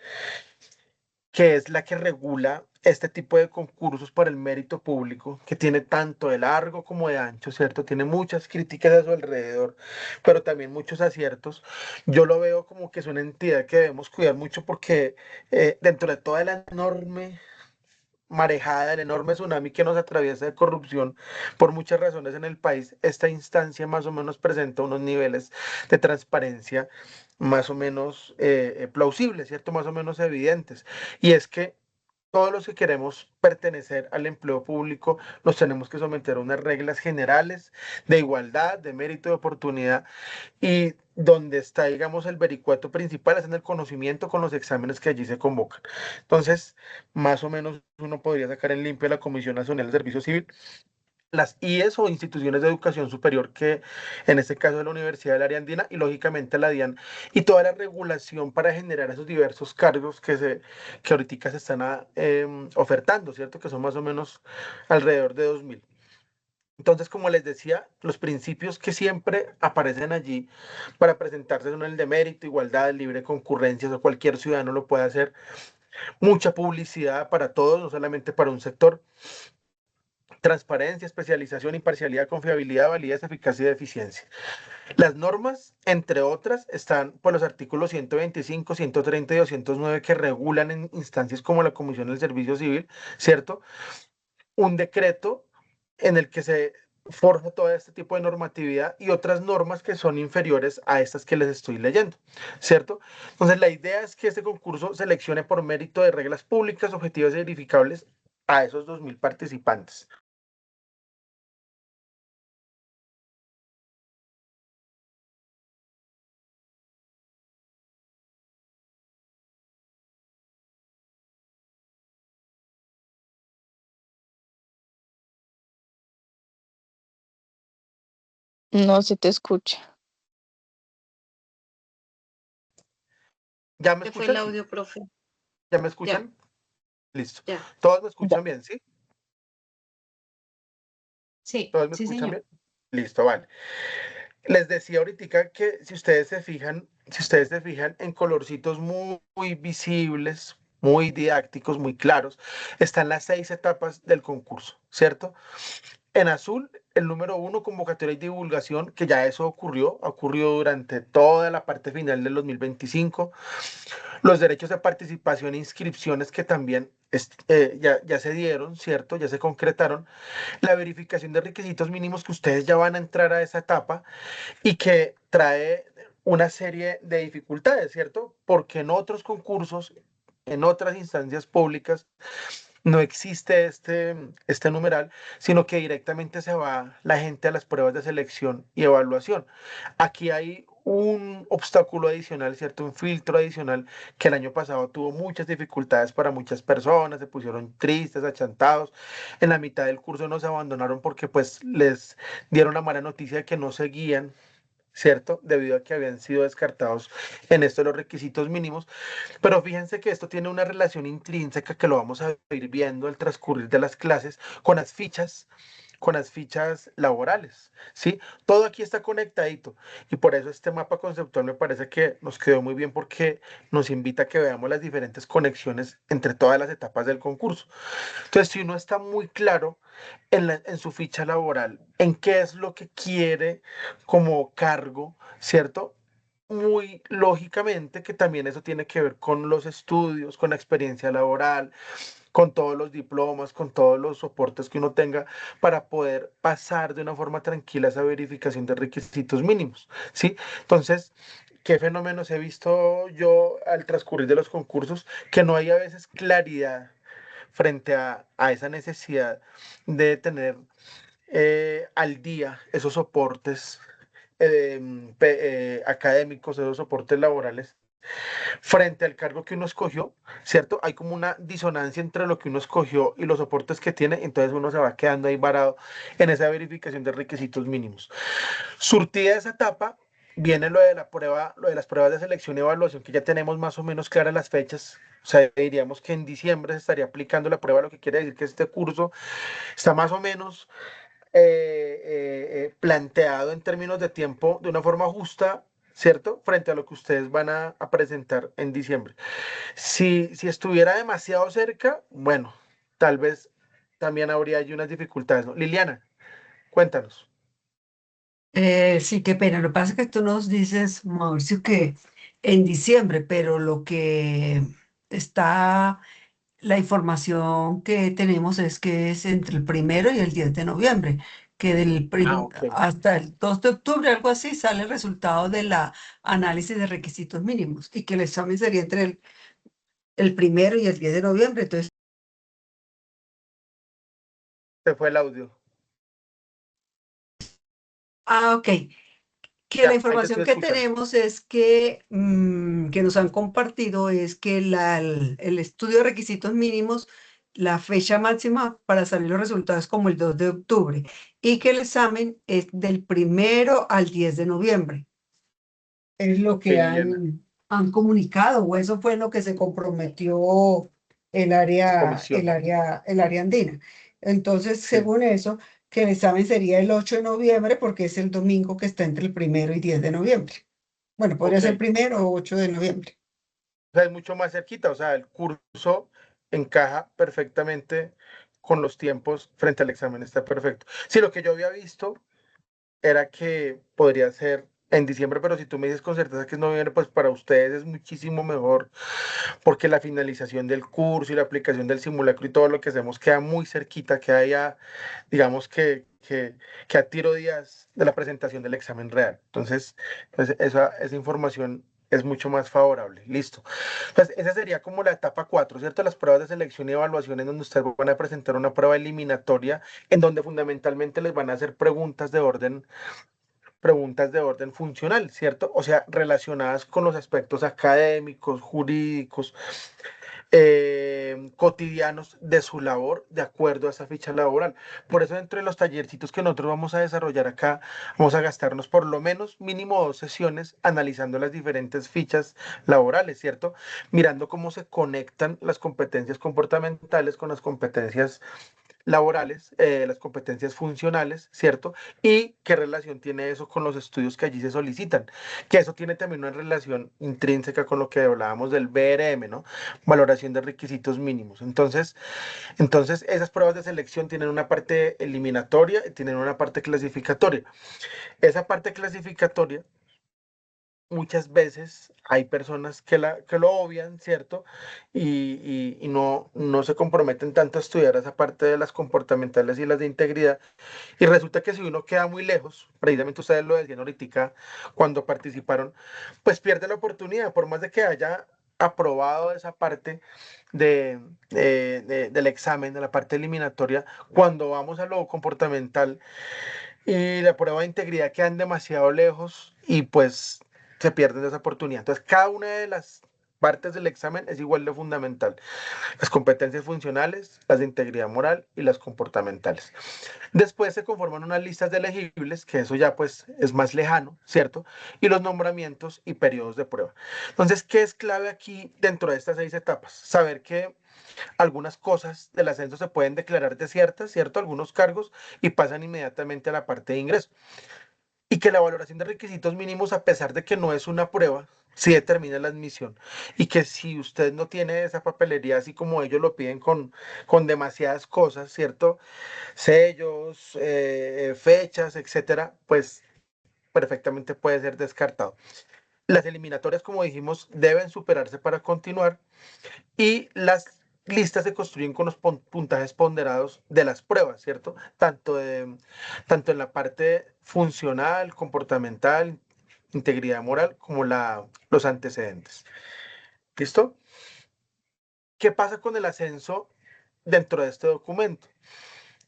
que es la que regula este tipo de concursos para el mérito público, que tiene tanto de largo como de ancho, ¿cierto? Tiene muchas críticas a su alrededor, pero también muchos aciertos. Yo lo veo como que es una entidad que debemos cuidar mucho porque dentro de toda la enorme marejada, el enorme tsunami que nos atraviesa de corrupción por muchas razones en el país, esta instancia más o menos presenta unos niveles de transparencia más o menos plausibles, ¿cierto? Más o menos evidentes. Y es que todos los que queremos pertenecer al empleo público nos tenemos que someter a unas reglas generales de igualdad, de mérito, de oportunidad, y donde está, digamos, el vericueto principal es en el conocimiento con los exámenes que allí se convocan. Entonces, más o menos uno podría sacar en limpio la Comisión Nacional de Servicio Civil, las IES o instituciones de educación superior, que en este caso es la Universidad del Área Andina y lógicamente la DIAN, y toda la regulación para generar esos diversos cargos que ahorita se están ofertando, ¿cierto? Que son más o menos alrededor de 2000. Entonces, como les decía, los principios que siempre aparecen allí para presentarse son el de mérito, igualdad, libre concurrencia, o cualquier ciudadano lo puede hacer, mucha publicidad para todos, no solamente para un sector, transparencia, especialización, imparcialidad, confiabilidad, validez, eficacia y eficiencia. Las normas, entre otras, están por los artículos 125, 130 y 209 que regulan en instancias como la Comisión del Servicio Civil, ¿cierto? Un decreto en el que se forja todo este tipo de normatividad y otras normas que son inferiores a estas que les estoy leyendo, ¿cierto? Entonces, la idea es que este concurso seleccione por mérito de reglas públicas, objetivas y verificables a esos 2000 participantes. No se te escucha. ¿Ya me Se fue el escuchan? audio, profe. ¿Ya me Ya. escuchan? Listo. Ya. ¿Todos me escuchan bien, sí? Sí, ¿Todos me sí, escuchan señor. bien? Listo, vale. Les decía ahorita que si ustedes se fijan, en colorcitos muy visibles, muy didácticos, muy claros, están las 6 etapas del concurso, ¿cierto? En azul, el número 1, convocatoria y divulgación, que ya eso ha ocurrido durante toda la parte final del 2025. Los derechos de participación e inscripciones que también ya se dieron, ¿cierto? Ya se concretaron. La verificación de requisitos mínimos que ustedes ya van a entrar a esa etapa y que trae una serie de dificultades, ¿cierto? Porque en otros concursos, en otras instancias públicas, no existe este numeral, sino que directamente se va la gente a las pruebas de selección y evaluación. Aquí hay un obstáculo adicional, ¿cierto? Un filtro adicional que el año pasado tuvo muchas dificultades para muchas personas, se pusieron tristes, achantados. En la mitad del curso nos abandonaron porque pues les dieron la mala noticia de que no seguían, ¿cierto? Debido a que habían sido descartados en esto de los requisitos mínimos. Pero fíjense que esto tiene una relación intrínseca que lo vamos a ir viendo al transcurrir de las clases con las fichas laborales, ¿sí? Todo aquí está conectadito y por eso este mapa conceptual me parece que nos quedó muy bien porque nos invita a que veamos las diferentes conexiones entre todas las etapas del concurso. Entonces, si uno está muy claro en su ficha laboral, en qué es lo que quiere como cargo, ¿cierto? Muy lógicamente que también eso tiene que ver con los estudios, con la experiencia laboral, con todos los diplomas, con todos los soportes que uno tenga para poder pasar de una forma tranquila esa verificación de requisitos mínimos, ¿sí? Entonces, ¿qué fenómenos he visto yo al transcurrir de los concursos? Que no hay a veces claridad frente a esa necesidad de tener al día esos soportes académicos, esos soportes laborales, frente al cargo que uno escogió, ¿cierto? Hay como una disonancia entre lo que uno escogió y los soportes que tiene, entonces uno se va quedando ahí varado en esa verificación de requisitos mínimos. Surtida esa etapa, viene lo de la prueba, lo de las pruebas de selección y evaluación, que ya tenemos más o menos claras las fechas. O sea, diríamos que en diciembre se estaría aplicando la prueba, lo que quiere decir que este curso está más o menos planteado en términos de tiempo de una forma justa, ¿cierto? Frente a lo que ustedes van a presentar en diciembre. Si estuviera demasiado cerca, bueno, tal vez también habría allí unas dificultades, ¿no? Liliana, cuéntanos. Sí, qué pena. Lo que pasa es que tú nos dices, Mauricio, que en diciembre, pero lo que está, la información que tenemos es que es entre el 1 y el 10 de noviembre, que Ok. hasta el 2 de octubre, algo así, sale el resultado de la análisis de requisitos mínimos y que el examen sería entre el 1 y el 10 de noviembre. Entonces, Se fue el audio. ok. Que la Ya, ahí te estoy información que escuchando. tenemos es que nos han compartido es que el estudio de requisitos mínimos, la fecha máxima para salir los resultados es como el 2 de octubre y que el examen es del 1 al 10 de noviembre. Es lo Sí, que Liliana, han comunicado, o eso fue lo que se comprometió el área, el comisión. área, el área andina. Entonces, Sí, según eso, que el examen sería el 8 de noviembre porque es el domingo que está entre el 1 y 10 de noviembre. Bueno, podría ok. ser 1 o 8 de noviembre. O sea, es mucho más cerquita, o sea, el curso encaja perfectamente con los tiempos frente al examen, está perfecto. Sí, lo que yo había visto era que podría ser en diciembre, pero si tú me dices con certeza que es noviembre, pues para ustedes es muchísimo mejor, porque la finalización del curso y la aplicación del simulacro y todo lo que hacemos queda muy cerquita, queda ya, digamos que a tiro días de la presentación del examen real. Entonces, pues esa información es mucho más favorable. Listo. Pues esa sería como la etapa 4, ¿cierto? Las pruebas de selección y evaluación en donde ustedes van a presentar una prueba eliminatoria en donde fundamentalmente les van a hacer preguntas de orden funcional, ¿cierto? O sea, relacionadas con los aspectos académicos, jurídicos, cotidianos de su labor de acuerdo a esa ficha laboral. Por eso dentro de los tallercitos que nosotros vamos a desarrollar acá, vamos a gastarnos por lo menos mínimo 2 sesiones analizando las diferentes fichas laborales, ¿cierto? Mirando cómo se conectan las competencias comportamentales con las competencias laborales, las competencias funcionales, ¿cierto? Y qué relación tiene eso con los estudios que allí se solicitan, que eso tiene también una relación intrínseca con lo que hablábamos del BRM, ¿no? Valoración de requisitos mínimos. Entonces esas pruebas de selección tienen una parte eliminatoria y tienen una parte clasificatoria. Esa parte clasificatoria muchas veces hay personas que lo obvian, ¿cierto? Y no se comprometen tanto a estudiar esa parte de las comportamentales y las de integridad. Y resulta que si uno queda muy lejos, precisamente ustedes lo decían ahorita cuando participaron, pues pierde la oportunidad, por más de que haya aprobado esa parte del examen, de la parte eliminatoria, cuando vamos a lo comportamental y la prueba de integridad quedan demasiado lejos y pues se pierden esa oportunidad. Entonces, cada una de las partes del examen es igual de fundamental. Las competencias funcionales, las de integridad moral y las comportamentales. Después se conforman unas listas de elegibles, que eso ya pues es más lejano, ¿cierto? Y los nombramientos y periodos de prueba. Entonces, ¿qué es clave aquí dentro de estas 6 etapas? Saber que algunas cosas del ascenso se pueden declarar desiertas, ¿cierto? Algunos cargos y pasan inmediatamente a la parte de ingreso. Y que la valoración de requisitos mínimos, a pesar de que no es una prueba, sí determina la admisión. Y que si usted no tiene esa papelería, así como ellos lo piden con demasiadas cosas, ¿cierto? Sellos, fechas, etcétera, pues perfectamente puede ser descartado. Las eliminatorias, como dijimos, deben superarse para continuar y las listas se construyen con los puntajes ponderados de las pruebas, ¿cierto? Tanto en la parte funcional, comportamental, integridad moral, como los antecedentes. ¿Listo? ¿Qué pasa con el ascenso dentro de este documento?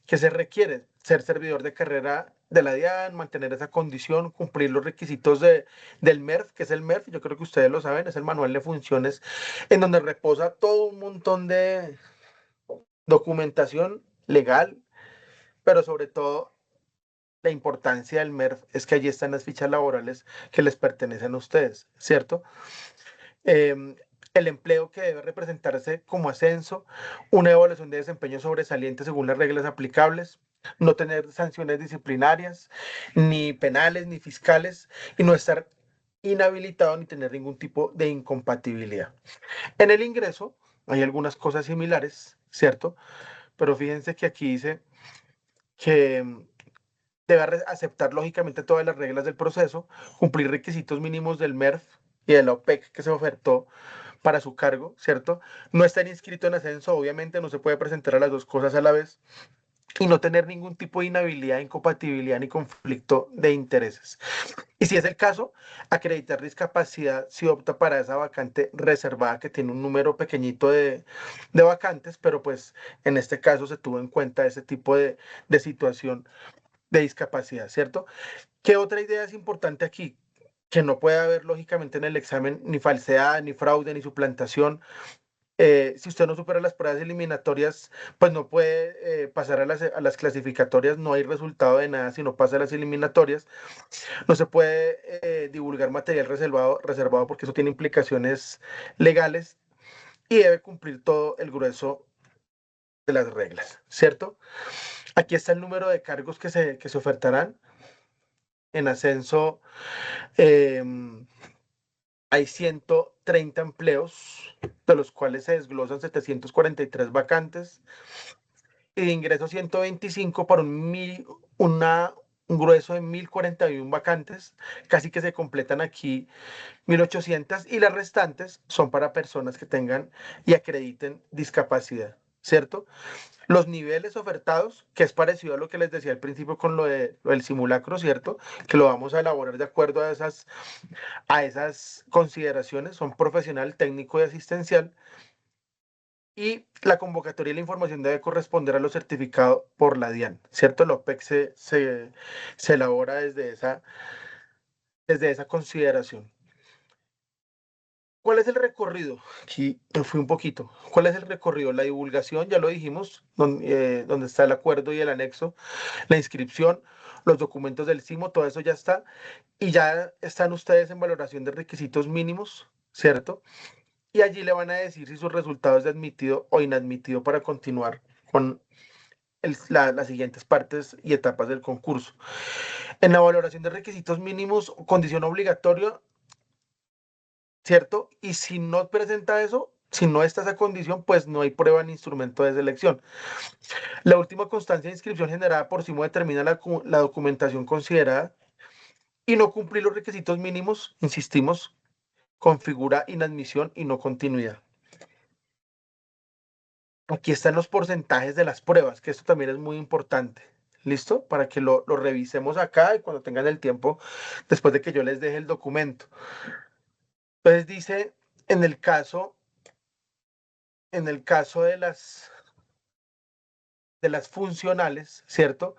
¿Qué se requiere? Ser servidor de carrera de la DIAN, mantener esa condición, cumplir los requisitos del MERF, que es el MERF, yo creo que ustedes lo saben, es el manual de funciones en donde reposa todo un montón de documentación legal, pero sobre todo la importancia del MERF es que allí están las fichas laborales que les pertenecen a ustedes, ¿cierto? El empleo que debe representarse como ascenso, una evaluación de desempeño sobresaliente según las reglas aplicables, no tener sanciones disciplinarias, ni penales, ni fiscales, y no estar inhabilitado ni tener ningún tipo de incompatibilidad. En el ingreso hay algunas cosas similares, ¿cierto? Pero fíjense que aquí dice que debe aceptar lógicamente todas las reglas del proceso, cumplir requisitos mínimos del MERF y de la OPEC que se ofertó para su cargo, ¿cierto? No estar inscrito en ascenso, obviamente no se puede presentar a las dos cosas a la vez y no tener ningún tipo de inhabilidad, incompatibilidad ni conflicto de intereses. Y si es el caso, acreditar discapacidad si opta para esa vacante reservada que tiene un número pequeñito de vacantes, pero pues en este caso se tuvo en cuenta ese tipo de situación de discapacidad, ¿cierto? ¿Qué otra idea es importante aquí? Que no puede haber lógicamente en el examen ni falsedad, ni fraude, ni suplantación. Si usted no supera las pruebas eliminatorias, pues no puede pasar a las clasificatorias, no hay resultado de nada si no pasa a las eliminatorias. No se puede divulgar material reservado porque eso tiene implicaciones legales y debe cumplir todo el grueso de las reglas, ¿cierto? Aquí está el número de cargos que se ofertarán. En ascenso hay 130 empleos, de los cuales se desglosan 743 vacantes, y de ingreso 125 para un grueso de 1041 vacantes, casi que se completan aquí 1800, y las restantes son para personas que tengan y acrediten discapacidad, ¿cierto? Los niveles ofertados, que es parecido a lo que les decía al principio con lo del simulacro, ¿cierto? Que lo vamos a elaborar de acuerdo a esas consideraciones, son profesional, técnico y asistencial. Y la convocatoria y la información debe corresponder a lo certificado por la DIAN, ¿cierto? El OPEC se elabora desde esa consideración. ¿Cuál es el recorrido? Aquí me fui un poquito. ¿Cuál es el recorrido? La divulgación, ya lo dijimos, donde está el acuerdo y el anexo, la inscripción, los documentos del CIMO, todo eso ya está. Y ya están ustedes en valoración de requisitos mínimos, ¿cierto? Y allí le van a decir si su resultado es de admitido o inadmitido para continuar con las siguientes partes y etapas del concurso. En la valoración de requisitos mínimos, condición obligatoria, ¿cierto? Y si no presenta eso, si no está esa condición, pues no hay prueba ni instrumento de selección. La última constancia de inscripción generada por CIMO determina la documentación considerada y no cumplir los requisitos mínimos, insistimos, configura inadmisión y no continuidad. Aquí están los porcentajes de las pruebas, que esto también es muy importante. ¿Listo? Para que lo revisemos acá y cuando tengan el tiempo, después de que yo les deje el documento. Entonces dice, en el caso de las funcionales, ¿cierto?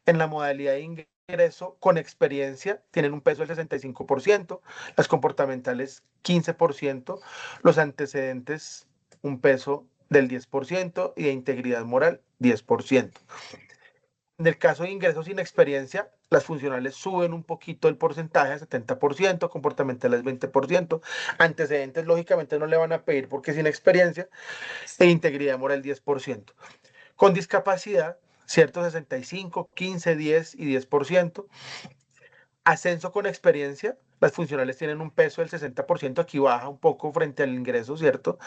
En la modalidad de ingreso con experiencia tienen un peso del 65%, las comportamentales 15%, los antecedentes un peso del 10% y de integridad moral 10%. En el caso de ingresos sin experiencia, las funcionales suben un poquito el porcentaje a 70%, comportamentales 20%, antecedentes lógicamente no le van a pedir porque sin experiencia, e integridad moral 10%. Con discapacidad, ¿cierto? 65, 15, 10 y 10%. Ascenso con experiencia, las funcionales tienen un peso del 60%, aquí baja un poco frente al ingreso, ¿cierto?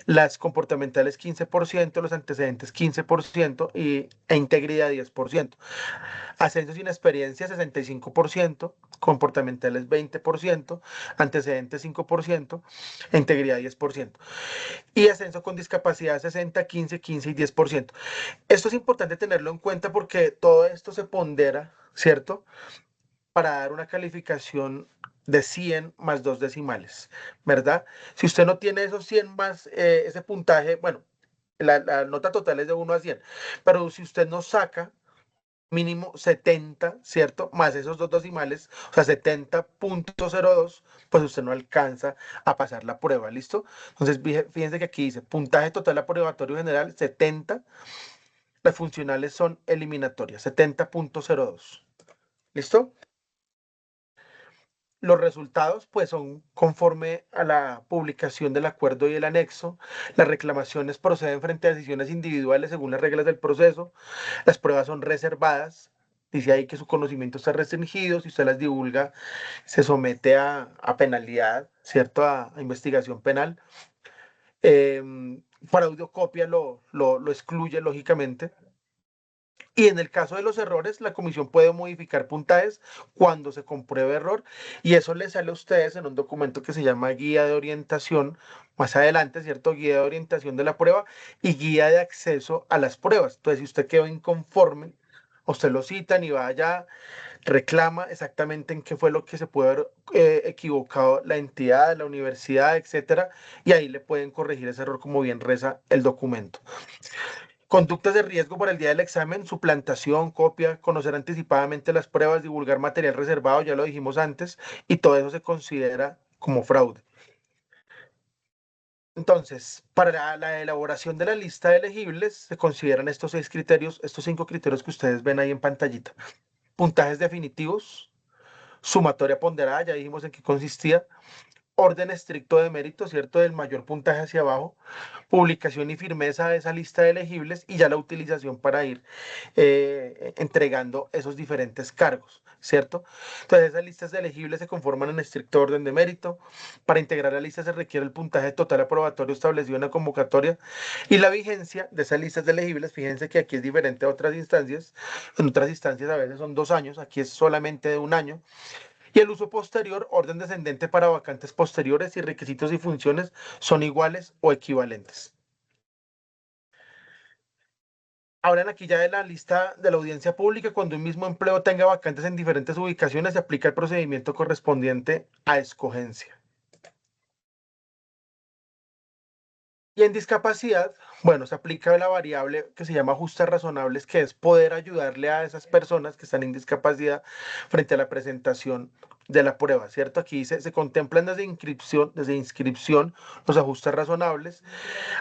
Las comportamentales 15%, los antecedentes 15% e integridad 10%. Ascenso sin experiencia 65%, comportamentales 20%, antecedentes 5%, e integridad 10%. Y ascenso con discapacidad 60, 15, 15 y 10%. Esto es importante tenerlo en cuenta porque todo esto se pondera, ¿cierto? Para dar una calificación de 100 más 2 decimales, ¿verdad? Si usted no tiene esos 100 más ese puntaje, bueno, la nota total es de 1 a 100, pero si usted no saca mínimo 70, ¿cierto? Más esos dos decimales, o sea, 70.02, pues usted no alcanza a pasar la prueba, ¿listo? Entonces, fíjense que aquí dice puntaje total aprobatorio general 70, las funcionales son eliminatorias, 70.02, ¿listo? Los resultados, pues, son conforme a la publicación del acuerdo y el anexo. Las reclamaciones proceden frente a decisiones individuales según las reglas del proceso. Las pruebas son reservadas. Dice ahí que su conocimiento está restringido. Si usted las divulga, se somete a penalidad, ¿cierto? A investigación penal. Para audiocopia lo excluye, lógicamente. Y en el caso de los errores, la comisión puede modificar puntajes cuando se compruebe error y eso les sale a ustedes en un documento que se llama guía de orientación, más adelante, ¿cierto? Guía de orientación de la prueba y guía de acceso a las pruebas. Entonces, si usted quedó inconforme, usted lo citan y vaya, reclama exactamente en qué fue lo que se puede haber equivocado la entidad, la universidad, etcétera, y ahí le pueden corregir ese error como bien reza el documento. Conductas de riesgo para el día del examen, suplantación, copia, conocer anticipadamente las pruebas, divulgar material reservado, ya lo dijimos antes, y todo eso se considera como fraude. Entonces, para la elaboración de la lista de elegibles, se consideran estos 6 criterios, estos 5 criterios que ustedes ven ahí en pantallita. Puntajes definitivos, sumatoria ponderada, ya dijimos en qué consistía, orden estricto de mérito, ¿cierto? Del mayor puntaje hacia abajo, publicación y firmeza de esa lista de elegibles y ya la utilización para ir entregando esos diferentes cargos, ¿cierto? Entonces esas listas de elegibles se conforman en estricto orden de mérito. Para integrar la lista se requiere el puntaje total aprobatorio establecido en la convocatoria y la vigencia de esas listas de elegibles. Fíjense que aquí es diferente a otras instancias. En otras instancias a veces son 2 años, aquí es solamente de 1 año. Y el uso posterior, orden descendente para vacantes posteriores y requisitos y funciones son iguales o equivalentes. Hablan aquí ya de la lista de la audiencia pública. Cuando un mismo empleo tenga vacantes en diferentes ubicaciones, se aplica el procedimiento correspondiente a escogencia. Y en discapacidad, bueno, se aplica la variable que se llama ajustes razonables, que es poder ayudarle a esas personas que están en discapacidad frente a la presentación de la prueba, ¿cierto? Aquí se contemplan desde inscripción los ajustes razonables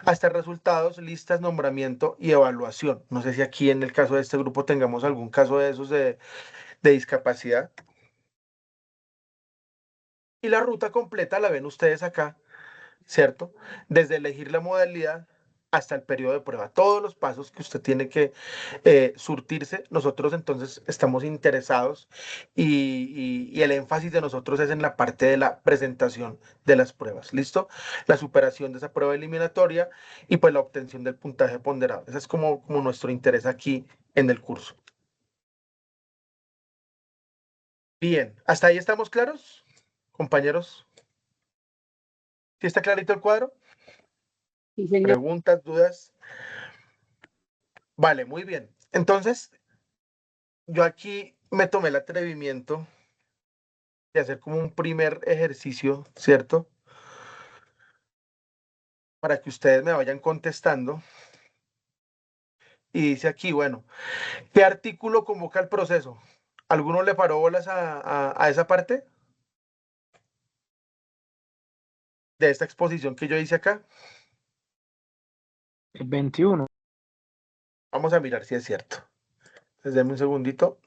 hasta resultados, listas, nombramiento y evaluación. No sé si aquí en el caso de este grupo tengamos algún caso de esos de discapacidad. Y la ruta completa la ven ustedes acá, ¿cierto? Desde elegir la modalidad hasta el periodo de prueba. Todos los pasos que usted tiene que surtirse, nosotros entonces estamos interesados y el énfasis de nosotros es en la parte de la presentación de las pruebas. ¿Listo? La superación de esa prueba eliminatoria y pues la obtención del puntaje ponderado. Ese es como nuestro interés aquí en el curso. Bien, ¿hasta ahí estamos claros, compañeros? ¿Sí está clarito el cuadro? Sí, señor. ¿Preguntas, dudas? Vale, muy bien. Entonces, yo aquí me tomé el atrevimiento de hacer como un primer ejercicio, ¿cierto? Para que ustedes me vayan contestando. Y dice aquí, bueno, ¿qué artículo convoca el proceso? ¿Alguno le paró bolas a esa parte de esta exposición que yo hice acá? El 21. Vamos a mirar si es cierto. Entonces, denme un segundito.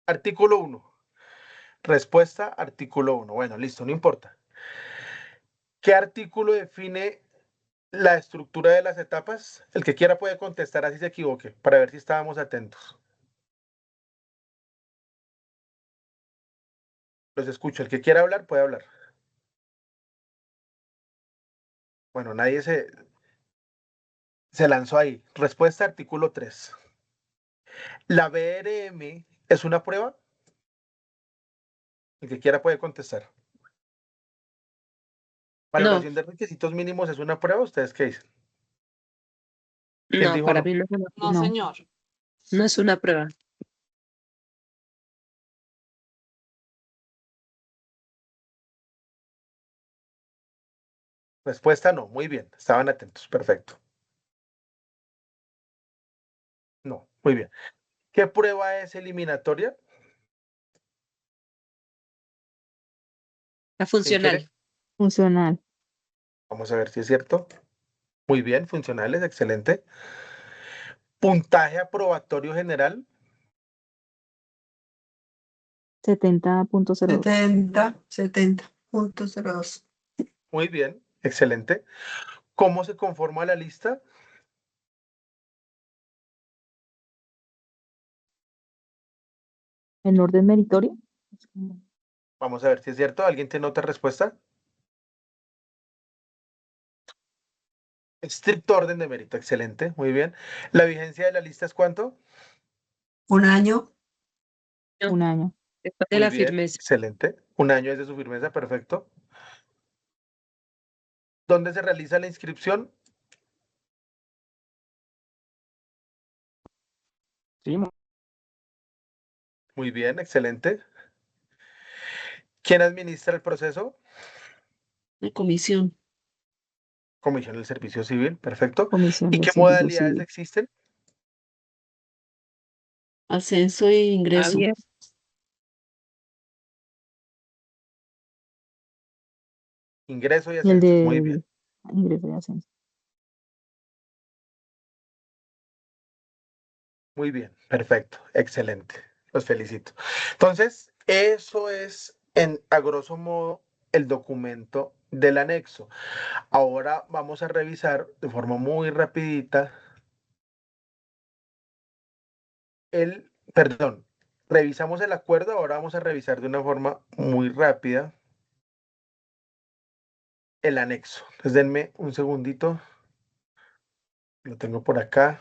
Artículo 1. Respuesta, artículo 1. Bueno, listo, no importa. ¿Qué artículo define la estructura de las etapas? El que quiera puede contestar así se equivoque, para ver si estábamos atentos. Los escucho. El que quiera hablar, puede hablar. Bueno, nadie se lanzó ahí. Respuesta, artículo 3. ¿La BRM es una prueba? El que quiera puede contestar. No, ¿Valoración de requisitos mínimos es una prueba? ¿Ustedes qué dicen? ¿Quién no, dijo para no? mí no es una No, prueba. señor. No es una prueba. Respuesta, no. Muy bien. Estaban atentos. Perfecto. No. Muy bien. ¿Qué prueba es eliminatoria? La ¿Quién quiere? funcional. Funcional. Vamos a ver si es cierto. Muy bien. Funcionales. Excelente. Puntaje aprobatorio general. 70.02. 70.02. Muy bien. Excelente. ¿Cómo se conforma la lista? ¿En orden meritorio? Vamos a ver si es cierto. ¿Alguien tiene otra respuesta? Estricto orden de mérito. Excelente. Muy bien. ¿La vigencia de la lista es cuánto? Un año. No, Un año. después de Muy la bien. firmeza. Excelente. Un año es de su firmeza. Perfecto. ¿Dónde se realiza la inscripción? Sí, Muy bien. Excelente. ¿Quién administra el proceso? La comisión. Comisión del Servicio Civil. Perfecto. Comisión ¿Y del qué Servicio modalidades Civil. existen? Ascenso e ingreso. Javier, Ingreso y Y el ascenso. Muy bien. de ingreso y ascenso. Muy bien. Perfecto. Excelente. Los felicito. Entonces, eso es a grosso modo el documento del anexo. Ahora vamos a revisar de forma muy rapidita perdón, revisamos el acuerdo, ahora vamos a revisar de una forma muy rápida el anexo. Entonces denme un segundito, lo tengo por acá.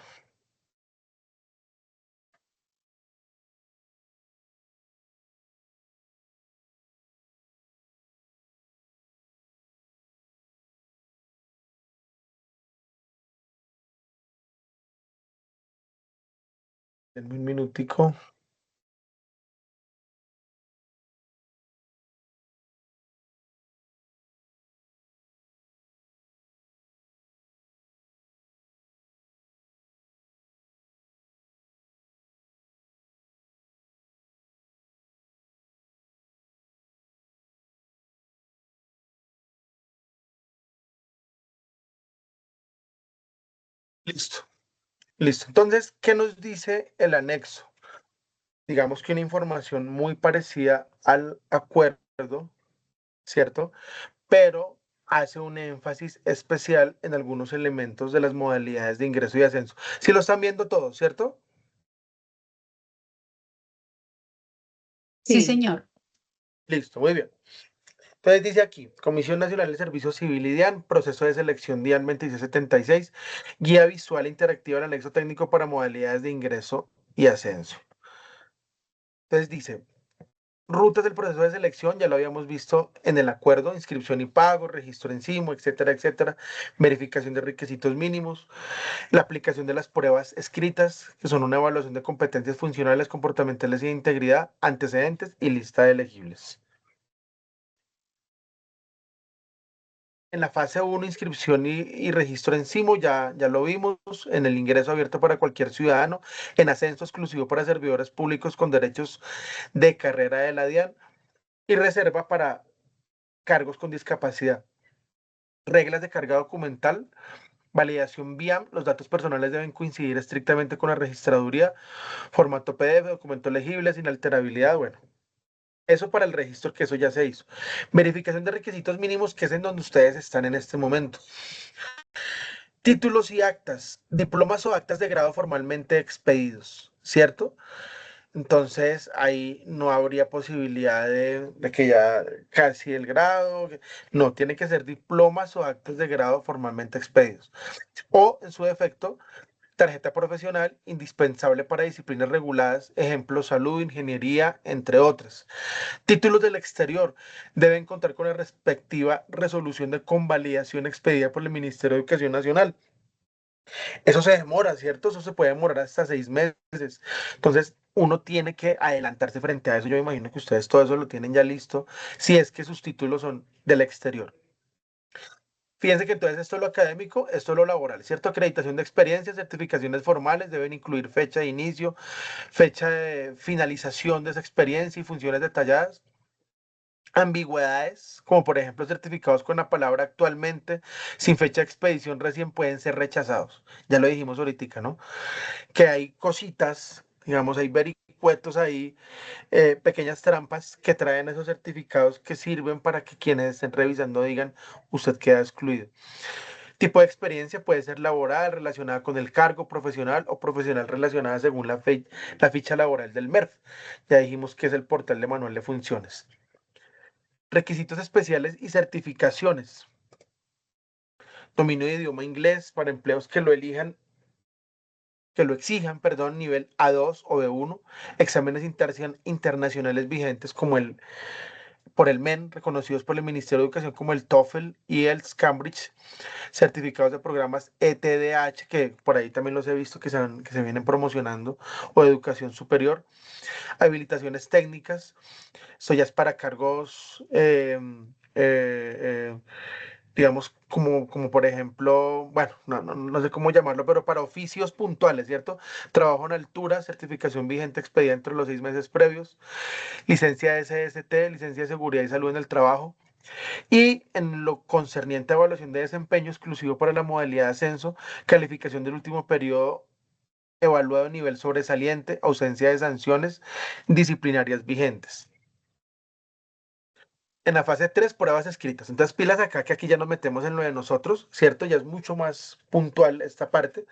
Denme un minutico. Listo, listo. Entonces, ¿qué nos dice el anexo? Digamos que una información muy parecida al acuerdo, ¿cierto? Pero hace un énfasis especial en algunos elementos de las modalidades de ingreso y ascenso. Si lo están viendo todos, ¿cierto? Sí, Sí. señor. Listo, muy bien. Entonces dice aquí, Comisión Nacional de Servicio Civil y DIAN, proceso de selección DIAN 2676, guía visual interactiva del anexo técnico para modalidades de ingreso y ascenso. Entonces dice, rutas del proceso de selección, ya lo habíamos visto en el acuerdo, inscripción y pago, registro en CIMO, etcétera, etcétera, verificación de requisitos mínimos, la aplicación de las pruebas escritas, que son una evaluación de competencias funcionales, comportamentales y de integridad, antecedentes y lista de elegibles. En la fase 1, inscripción y registro en CIMO, ya lo vimos, en el ingreso abierto para cualquier ciudadano, en ascenso exclusivo para servidores públicos con derechos de carrera de la DIAN y reserva para cargos con discapacidad. Reglas de carga documental, validación VIAM, los datos personales deben coincidir estrictamente con la registraduría, formato PDF, documento legible, sin alterabilidad, bueno. Eso para el registro, que eso ya se hizo. Verificación de requisitos mínimos, que es en donde ustedes están en este momento. Títulos y actas, diplomas o actas de grado formalmente expedidos, ¿cierto? Entonces ahí no habría posibilidad de que ya casi el grado, no, tiene que ser diplomas o actas de grado formalmente expedidos. O en su defecto, tarjeta profesional indispensable para disciplinas reguladas, ejemplo, salud, ingeniería, entre otras. Títulos del exterior deben contar con la respectiva resolución de convalidación expedida por el Ministerio de Educación Nacional. Eso se demora, ¿cierto? Eso se puede demorar hasta 6 meses. Entonces, uno tiene que adelantarse frente a eso. Yo me imagino que ustedes todo eso lo tienen ya listo, si es que sus títulos son del exterior. Fíjense que entonces esto es lo académico, esto es lo laboral, ¿cierto? Acreditación de experiencias, certificaciones formales deben incluir fecha de inicio, fecha de finalización de esa experiencia y funciones detalladas. Ambigüedades, como por ejemplo certificados con la palabra actualmente, sin fecha de expedición recién pueden ser rechazados. Ya lo dijimos ahorita, ¿no? Que hay cositas, digamos, hay vericuetos ahí, pequeñas trampas que traen esos certificados que sirven para que quienes estén revisando digan, usted queda excluido. Tipo de experiencia puede ser laboral, relacionada con el cargo profesional o profesional relacionada según la ficha laboral del MERF. Ya dijimos que es el portal de manual de funciones. Requisitos especiales y certificaciones. Dominio de idioma inglés para empleos que lo elijan, que lo exijan, perdón, nivel A2 o B1, exámenes internacionales vigentes como por el MEN, reconocidos por el Ministerio de Educación como el TOEFL, IELTS, Cambridge, certificados de programas ETDH, que por ahí también los he visto que se vienen promocionando, o educación superior, habilitaciones técnicas, esto ya es para cargos digamos, como por ejemplo, bueno, no sé cómo llamarlo, pero para oficios puntuales, ¿cierto? Trabajo en altura, certificación vigente expedida entre los 6 meses previos, licencia de SST, licencia de seguridad y salud en el trabajo, y en lo concerniente a evaluación de desempeño exclusivo para la modalidad de ascenso, calificación del último periodo evaluado a nivel sobresaliente, ausencia de sanciones disciplinarias vigentes. En la fase 3, pruebas escritas. Entonces, pilas acá, que aquí ya nos metemos en lo de nosotros, ¿cierto? Ya es mucho más puntual esta parte.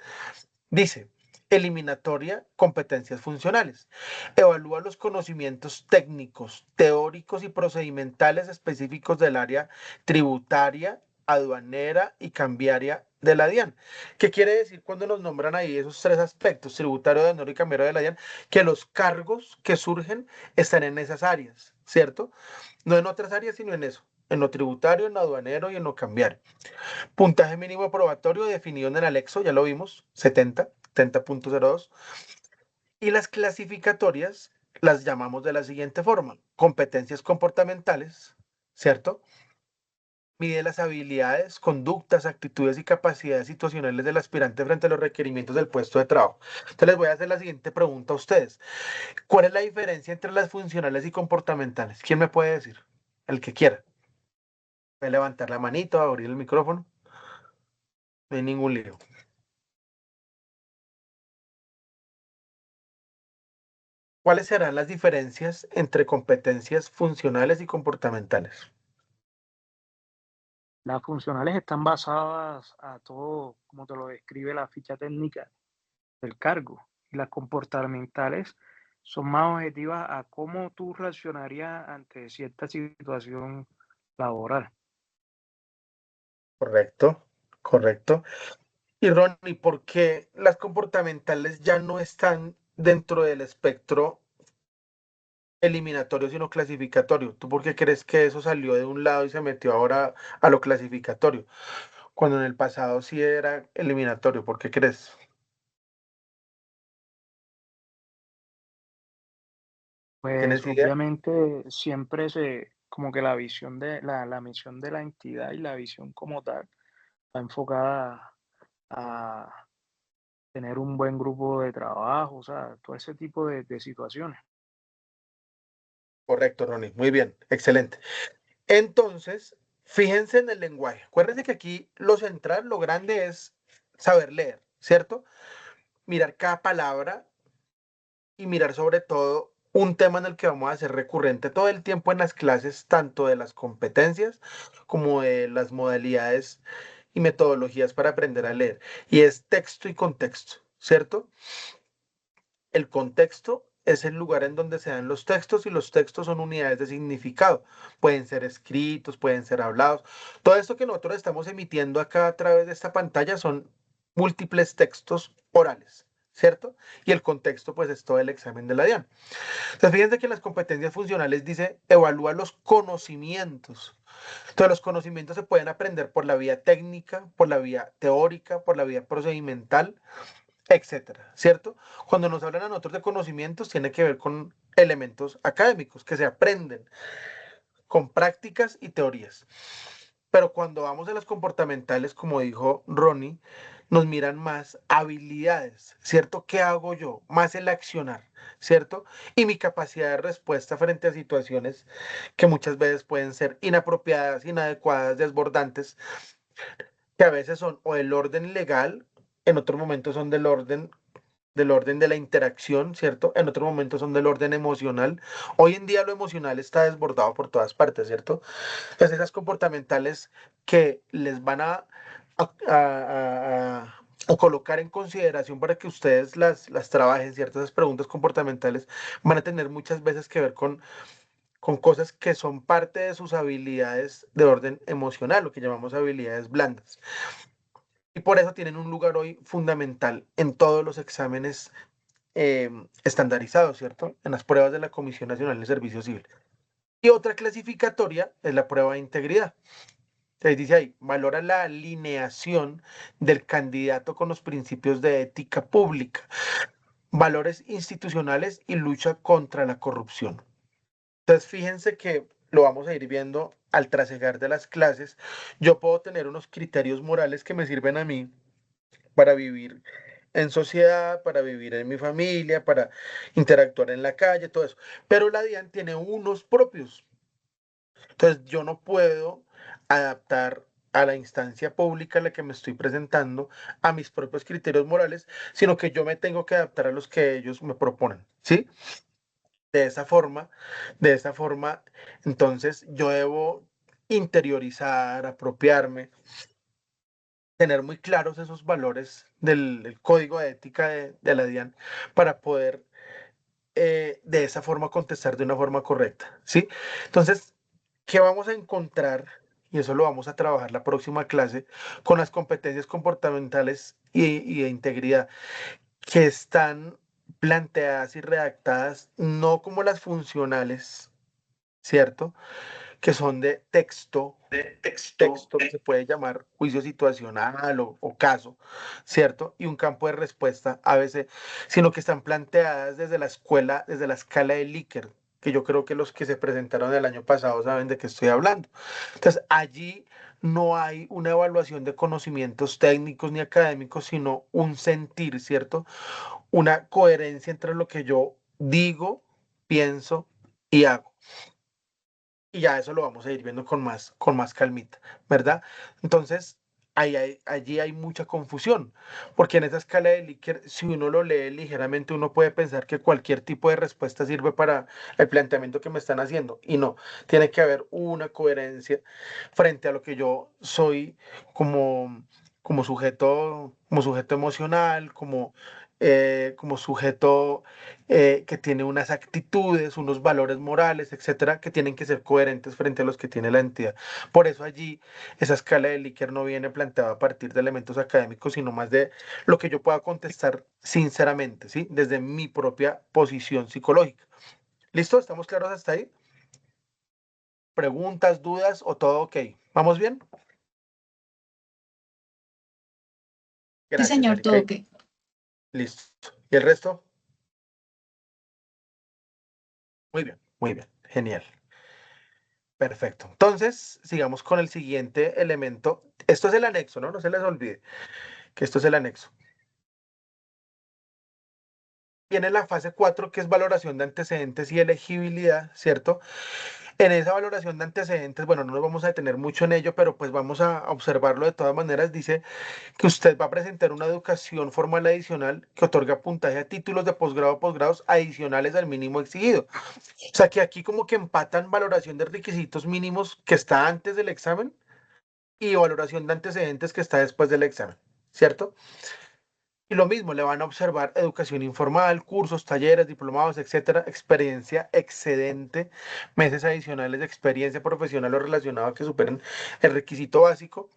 Dice, eliminatoria, competencias funcionales. Evalúa los conocimientos técnicos, teóricos y procedimentales específicos del área tributaria, aduanera y cambiaria de la DIAN. ¿Qué quiere decir cuando nos nombran ahí esos tres aspectos, tributario, aduanero y cambiario de la DIAN? Que los cargos que surgen están en esas áreas, ¿cierto? No en otras áreas, sino en eso, en lo tributario, en lo aduanero y en lo cambiario. Puntaje mínimo aprobatorio definido en el anexo, ya lo vimos, 70.02. Y las clasificatorias las llamamos de la siguiente forma: competencias comportamentales, ¿cierto? Mide las habilidades, conductas, actitudes y capacidades situacionales del aspirante frente a los requerimientos del puesto de trabajo. Entonces les voy a hacer la siguiente pregunta a ustedes. ¿Cuál es la diferencia entre las funcionales y comportamentales? ¿Quién me puede decir? El que quiera. Puede levantar la manito, abrir el micrófono. No hay ningún lío. ¿Cuáles serán las diferencias entre competencias funcionales y comportamentales? Las funcionales están basadas a todo, como te lo describe la ficha técnica del cargo. Y las comportamentales son más objetivas a cómo tú reaccionarías ante cierta situación laboral. Correcto, correcto. Y Ronnie, ¿por qué las comportamentales ya no están dentro del espectro eliminatorio, sino clasificatorio? ¿Tú por qué crees que eso salió de un lado y se metió ahora a lo clasificatorio, cuando en el pasado sí era eliminatorio? ¿Por qué crees? Pues ¿Tienes idea? obviamente siempre como que la visión la misión de la entidad y la visión como tal va enfocada a tener un buen grupo de trabajo, o sea, todo ese tipo de situaciones. Correcto, Ronnie. Muy bien, excelente. Entonces, fíjense en el lenguaje. Acuérdense que aquí lo central, lo grande es saber leer, ¿cierto? Mirar cada palabra y mirar sobre todo un tema en el que vamos a ser recurrente todo el tiempo en las clases, tanto de las competencias como de las modalidades y metodologías para aprender a leer. Y es texto y contexto, ¿cierto? El contexto es el lugar en donde se dan los textos, y los textos son unidades de significado. Pueden ser escritos, pueden ser hablados. Todo esto que nosotros estamos emitiendo acá a través de esta pantalla son múltiples textos orales, ¿cierto? Y el contexto, pues, es todo el examen de la DIAN. Entonces, fíjense que las competencias funcionales dice evalúa los conocimientos. Entonces, los conocimientos se pueden aprender por la vía técnica, por la vía teórica, por la vía procedimental, etcétera, ¿cierto? Cuando nos hablan a nosotros de conocimientos, tiene que ver con elementos académicos que se aprenden con prácticas y teorías. Pero cuando vamos a las comportamentales, como dijo Ronnie, nos miran más habilidades, ¿cierto? ¿Qué hago yo? Más el accionar, ¿cierto? Y mi capacidad de respuesta frente a situaciones que muchas veces pueden ser inapropiadas, inadecuadas, desbordantes, que a veces son o del orden legal, en otros momentos son del orden de la interacción, ¿cierto? En otros momentos son del orden emocional. Hoy en día lo emocional está desbordado por todas partes, ¿cierto? Entonces esas comportamentales que les van a colocar en consideración para que ustedes las trabajen, ¿cierto? Esas preguntas comportamentales van a tener muchas veces que ver con cosas que son parte de sus habilidades de orden emocional, lo que llamamos habilidades blandas. Y por eso tienen un lugar hoy fundamental en todos los exámenes estandarizados, ¿cierto? En las pruebas de la Comisión Nacional de Servicio Civil. Y otra clasificatoria es la prueba de integridad. Entonces dice ahí, valora la alineación del candidato con los principios de ética pública, valores institucionales y lucha contra la corrupción. Entonces fíjense que lo vamos a ir viendo al trasegar de las clases. Yo puedo tener unos criterios morales que me sirven a mí para vivir en sociedad, para vivir en mi familia, para interactuar en la calle, todo eso. Pero la DIAN tiene unos propios. Entonces yo no puedo adaptar a la instancia pública a la que me estoy presentando a mis propios criterios morales, sino que yo me tengo que adaptar a los que ellos me proponen, ¿sí? De de esa forma, entonces yo debo interiorizar, apropiarme, tener muy claros esos valores del código de ética de la DIAN para poder de esa forma contestar de una forma correcta, ¿sí? Entonces, ¿qué vamos a encontrar? Y eso lo vamos a trabajar la próxima clase con las competencias comportamentales y de integridad, que están planteadas y redactadas no como las funcionales, ¿cierto? que son de texto, texto que se puede llamar juicio situacional o caso, ¿cierto? Y un campo de respuesta ABC, sino que están planteadas desde la escuela, desde la escala de Likert, que yo creo que los que se presentaron el año pasado saben de qué estoy hablando. Entonces, allí no hay una evaluación de conocimientos técnicos ni académicos, sino un sentir, ¿cierto? Una coherencia entre lo que yo digo, pienso y hago. Y ya eso lo vamos a ir viendo con más calmita, ¿verdad? Entonces, allí hay mucha confusión, porque en esa escala de Likert, si uno lo lee ligeramente, uno puede pensar que cualquier tipo de respuesta sirve para el planteamiento que me están haciendo, y no, tiene que haber una coherencia frente a lo que yo soy como, como sujeto emocional, como sujeto que tiene unas actitudes, unos valores morales, etcétera, que tienen que ser coherentes frente a los que tiene la entidad. Por eso allí esa escala de Likert no viene planteada a partir de elementos académicos, sino más de lo que yo pueda contestar sinceramente, ¿sí? Desde mi propia posición psicológica. ¿Listo? ¿Estamos claros hasta ahí? ¿Preguntas, dudas o todo ok? ¿Vamos bien? Sí, Gracias, señor, todo Erika. ok. Listo. ¿Y el resto? Muy bien, genial. Perfecto. Entonces, sigamos con el siguiente elemento. Esto es el anexo, ¿no? No se les olvide que esto es el anexo. Viene la fase 4, que es valoración de antecedentes y elegibilidad, ¿cierto? En esa valoración de antecedentes, bueno, no nos vamos a detener mucho en ello, pero pues vamos a observarlo de todas maneras. Dice que usted va a presentar una educación formal adicional que otorga puntaje a títulos de posgrado o posgrados adicionales al mínimo exigido. O sea que aquí como que empatan valoración de requisitos mínimos que está antes del examen y valoración de antecedentes que está después del examen, ¿cierto? Y lo mismo, le van a observar educación informal, cursos, talleres, diplomados, etcétera, experiencia excedente, meses adicionales de experiencia profesional o relacionado que superen el requisito básico.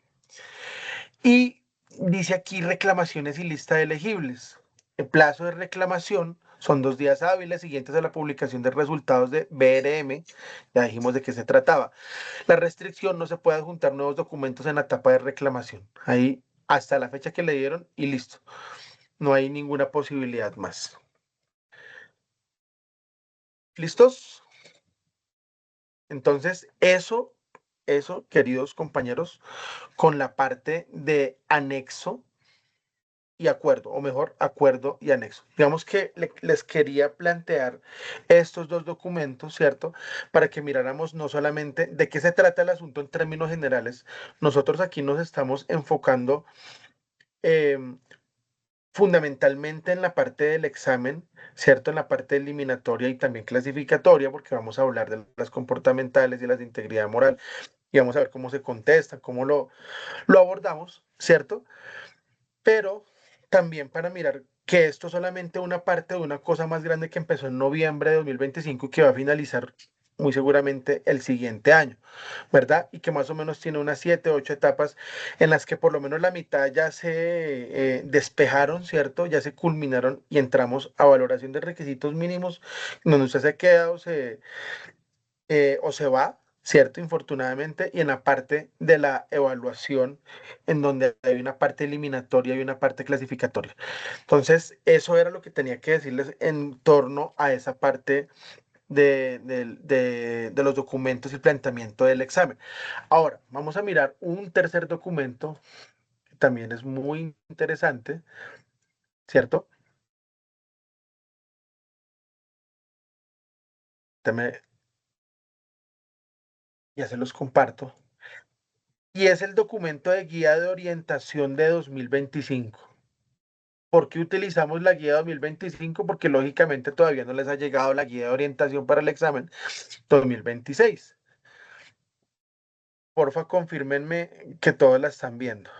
Y dice aquí reclamaciones y lista de elegibles. El plazo de reclamación son 2 días hábiles siguientes a la publicación de resultados de BRM. Ya dijimos de qué se trataba. La restricción: no se puede adjuntar nuevos documentos en la etapa de reclamación. Ahí hasta la fecha que le dieron y listo. No hay ninguna posibilidad más. ¿Listos? Entonces, eso, queridos compañeros, con la parte de anexo y acuerdo, o mejor, acuerdo y anexo. Digamos que les quería plantear estos dos documentos, ¿cierto? Para que miráramos no solamente de qué se trata el asunto en términos generales. Nosotros aquí nos estamos enfocando em, fundamentalmente en la parte del examen, ¿cierto? En la parte eliminatoria y también clasificatoria, porque vamos a hablar de las comportamentales y las de integridad moral, y vamos a ver cómo se contesta, cómo lo abordamos, ¿cierto? Pero también para mirar que esto es solamente una parte de una cosa más grande que empezó en noviembre de 2025 y que va a finalizar muy seguramente el siguiente año, ¿verdad? Y que más o menos tiene unas 7, 8 etapas en las que por lo menos la mitad ya se despejaron, ¿cierto? Ya se culminaron y entramos a valoración de requisitos mínimos, donde usted se queda o se va, ¿cierto? Infortunadamente, y en la parte de la evaluación, en donde hay una parte eliminatoria y una parte clasificatoria. Entonces, eso era lo que tenía que decirles en torno a esa parte de los documentos y planteamiento del examen. Ahora, vamos a mirar un tercer documento que también es muy interesante, ¿cierto? También, ya se los comparto. Y es el documento de guía de orientación de 2025. ¿Por qué utilizamos la guía 2025? Porque lógicamente todavía no les ha llegado la guía de orientación para el examen 2026. Porfa, confírmenme que todos la están viendo.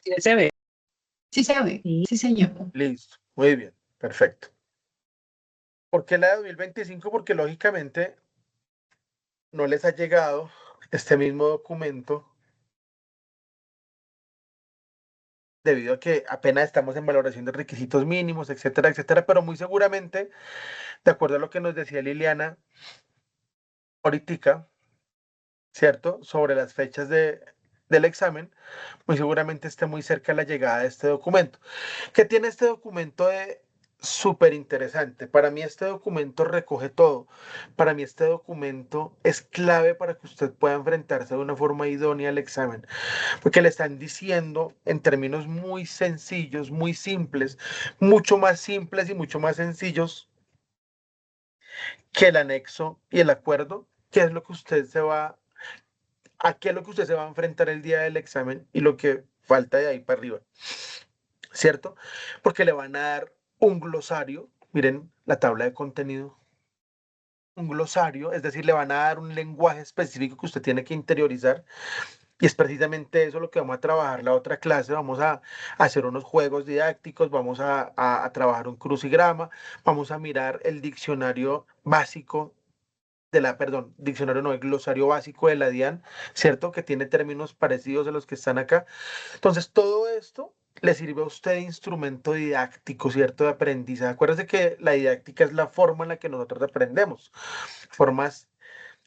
Sí, se ve. Sí se ve, sí, señor. Listo, muy bien, perfecto. ¿Por qué la de 2025? Porque lógicamente no les ha llegado este mismo documento debido a que apenas estamos en valoración de requisitos mínimos, etcétera, etcétera, pero muy seguramente, de acuerdo a lo que nos decía Liliana, ahorita, ¿cierto? Sobre las fechas del examen, muy seguramente esté muy cerca de la llegada de este documento. ¿Qué tiene este documento de súper interesante? Para mí este documento recoge todo. Para mí este documento es clave para que usted pueda enfrentarse de una forma idónea al examen, porque le están diciendo en términos muy sencillos, muy simples, mucho más simples y mucho más sencillos que el anexo y el acuerdo, qué es lo que usted se va, a qué es lo que usted se va a enfrentar el día del examen y lo que falta de ahí para arriba, ¿cierto? Porque le van a dar un glosario, miren la tabla de contenido, un glosario, es decir, le van a dar un lenguaje específico que usted tiene que interiorizar. Y es precisamente eso lo que vamos a trabajar la otra clase. Vamos a hacer unos juegos didácticos, vamos a trabajar un crucigrama, vamos a mirar el diccionario básico diccionario no, el glosario básico de la DIAN, ¿cierto? Que tiene términos parecidos a los que están acá. Entonces, todo esto le sirve a usted de instrumento didáctico, ¿cierto? De aprendizaje. Acuérdese que la didáctica es la forma en la que nosotros aprendemos, formas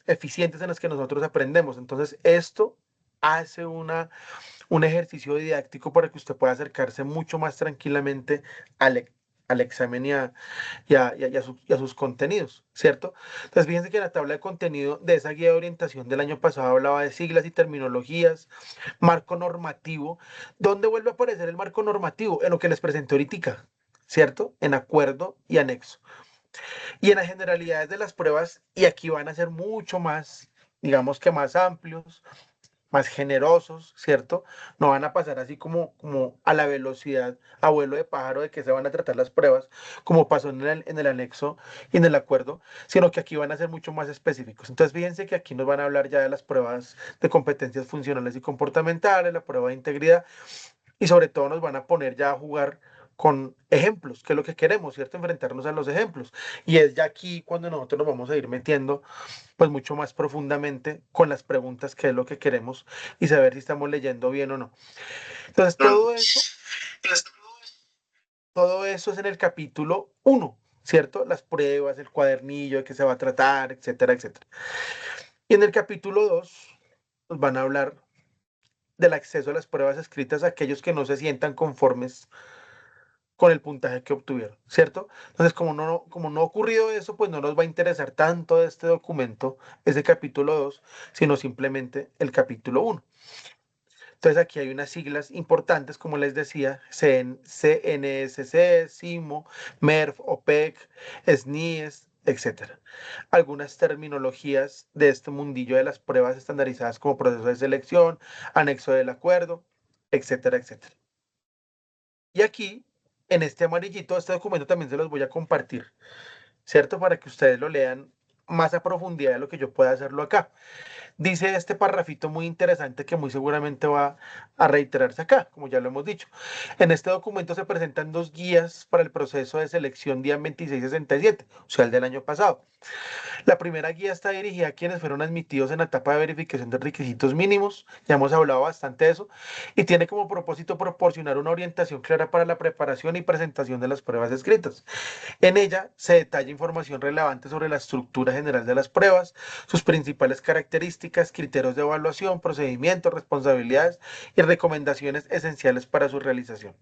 eficientes en las que nosotros aprendemos. Entonces, esto hace un ejercicio didáctico para que usted pueda acercarse mucho más tranquilamente al examen y a sus contenidos, ¿cierto? Entonces, fíjense que la tabla de contenido de esa guía de orientación del año pasado hablaba de siglas y terminologías, marco normativo. ¿Dónde vuelve a aparecer el marco normativo? En lo que les presenté ahorita, ¿cierto? En acuerdo y anexo. Y en las generalidades de las pruebas, y aquí van a ser mucho más, digamos que más amplios, más generosos, ¿cierto? No van a pasar así como a la velocidad, a vuelo de pájaro de que se van a tratar las pruebas, como pasó en el anexo y en el acuerdo, sino que aquí van a ser mucho más específicos. Entonces, fíjense que aquí nos van a hablar ya de las pruebas de competencias funcionales y comportamentales, la prueba de integridad, y sobre todo nos van a poner ya a jugar con ejemplos, que es lo que queremos, ¿cierto? Enfrentarnos a los ejemplos. Y es ya aquí cuando nosotros nos vamos a ir metiendo pues mucho más profundamente con las preguntas, que es lo que queremos, y saber si estamos leyendo bien o no. Entonces, todo eso es en el capítulo 1, ¿cierto? Las pruebas, el cuadernillo de qué se va a tratar, etcétera, etcétera. Y en el capítulo 2 nos van a hablar del acceso a las pruebas escritas a aquellos que no se sientan conformes con el puntaje que obtuvieron, ¿cierto? Entonces, como no ha ocurrido eso, pues no nos va a interesar tanto este documento, ese capítulo 2, sino simplemente el capítulo 1. Entonces, aquí hay unas siglas importantes, como les decía, CNSC, CIMO, MERF, OPEC, SNIES, etc. Algunas terminologías de este mundillo de las pruebas estandarizadas como proceso de selección, anexo del acuerdo, etcétera, etcétera. Y aquí, en este amarillito, este documento también se los voy a compartir, ¿cierto? Para que ustedes lo lean más a profundidad de lo que yo pueda hacerlo acá. Dice este parrafito muy interesante que muy seguramente va a reiterarse acá, como ya lo hemos dicho. En este documento se presentan 2 guías para el proceso de selección DIAN 2667, o sea, el del año pasado. La primera guía está dirigida a quienes fueron admitidos en la etapa de verificación de requisitos mínimos, ya hemos hablado bastante de eso, y tiene como propósito proporcionar una orientación clara para la preparación y presentación de las pruebas escritas. En ella se detalla información relevante sobre la estructura general de las pruebas, sus principales características, criterios de evaluación, procedimientos, responsabilidades y recomendaciones esenciales para su realización.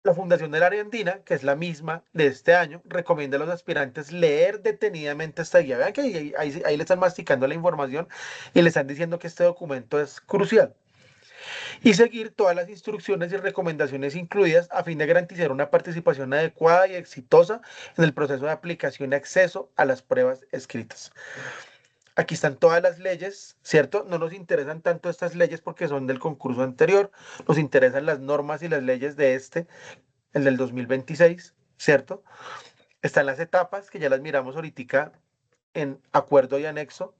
La Fundación del Área Andina, que es la misma de este año, recomienda a los aspirantes leer detenidamente esta guía. Vean que ahí le están masticando la información y le están diciendo que este documento es crucial. Y seguir todas las instrucciones y recomendaciones incluidas a fin de garantizar una participación adecuada y exitosa en el proceso de aplicación y acceso a las pruebas escritas. Aquí están todas las leyes, ¿cierto? No nos interesan tanto estas leyes porque son del concurso anterior, nos interesan las normas y las leyes de el del 2026, ¿cierto? Están las etapas, que ya las miramos ahorita en acuerdo y anexo.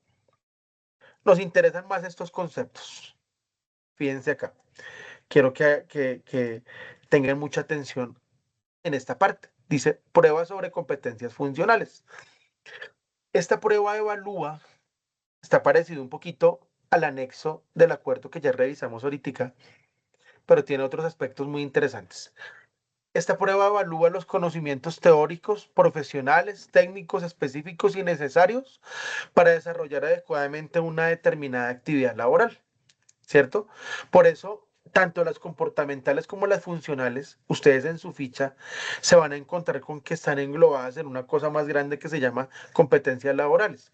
Nos interesan más estos conceptos. Fíjense acá. Quiero que tengan mucha atención en esta parte. Dice, prueba sobre competencias funcionales. Esta prueba evalúa, está parecido un poquito al anexo del acuerdo que ya revisamos ahorita, pero tiene otros aspectos muy interesantes. Esta prueba evalúa los conocimientos teóricos, profesionales, técnicos, específicos y necesarios para desarrollar adecuadamente una determinada actividad laboral, ¿cierto? Por eso, tanto las comportamentales como las funcionales, ustedes en su ficha se van a encontrar con que están englobadas en una cosa más grande que se llama competencias laborales.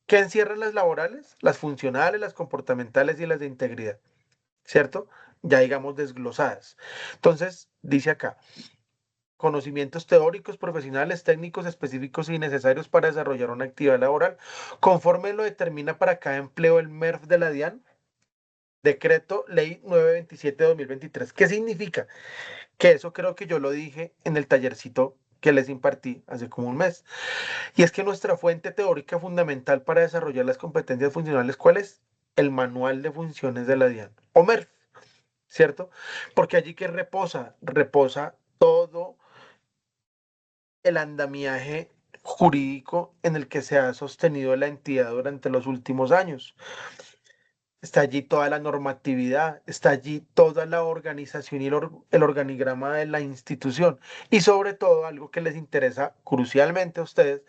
¿Qué encierran las laborales? Las funcionales, las comportamentales y las de integridad, ¿cierto? Ya digamos desglosadas. Entonces, dice acá, conocimientos teóricos, profesionales, técnicos, específicos y necesarios para desarrollar una actividad laboral, conforme lo determina para cada empleo el MERF de la DIAN, Decreto Ley 927 de 2023. ¿Qué significa? Que eso creo que yo lo dije en el tallercito que les impartí hace como un mes. Y es que nuestra fuente teórica fundamental para desarrollar las competencias funcionales, ¿cuál es? El Manual de Funciones de la DIAN, o MERF, ¿cierto? Porque allí que reposa todo el andamiaje jurídico en el que se ha sostenido la entidad durante los últimos años. Está allí toda la normatividad, está allí toda la organización y el organigrama de la institución. Y sobre todo algo que les interesa crucialmente a ustedes,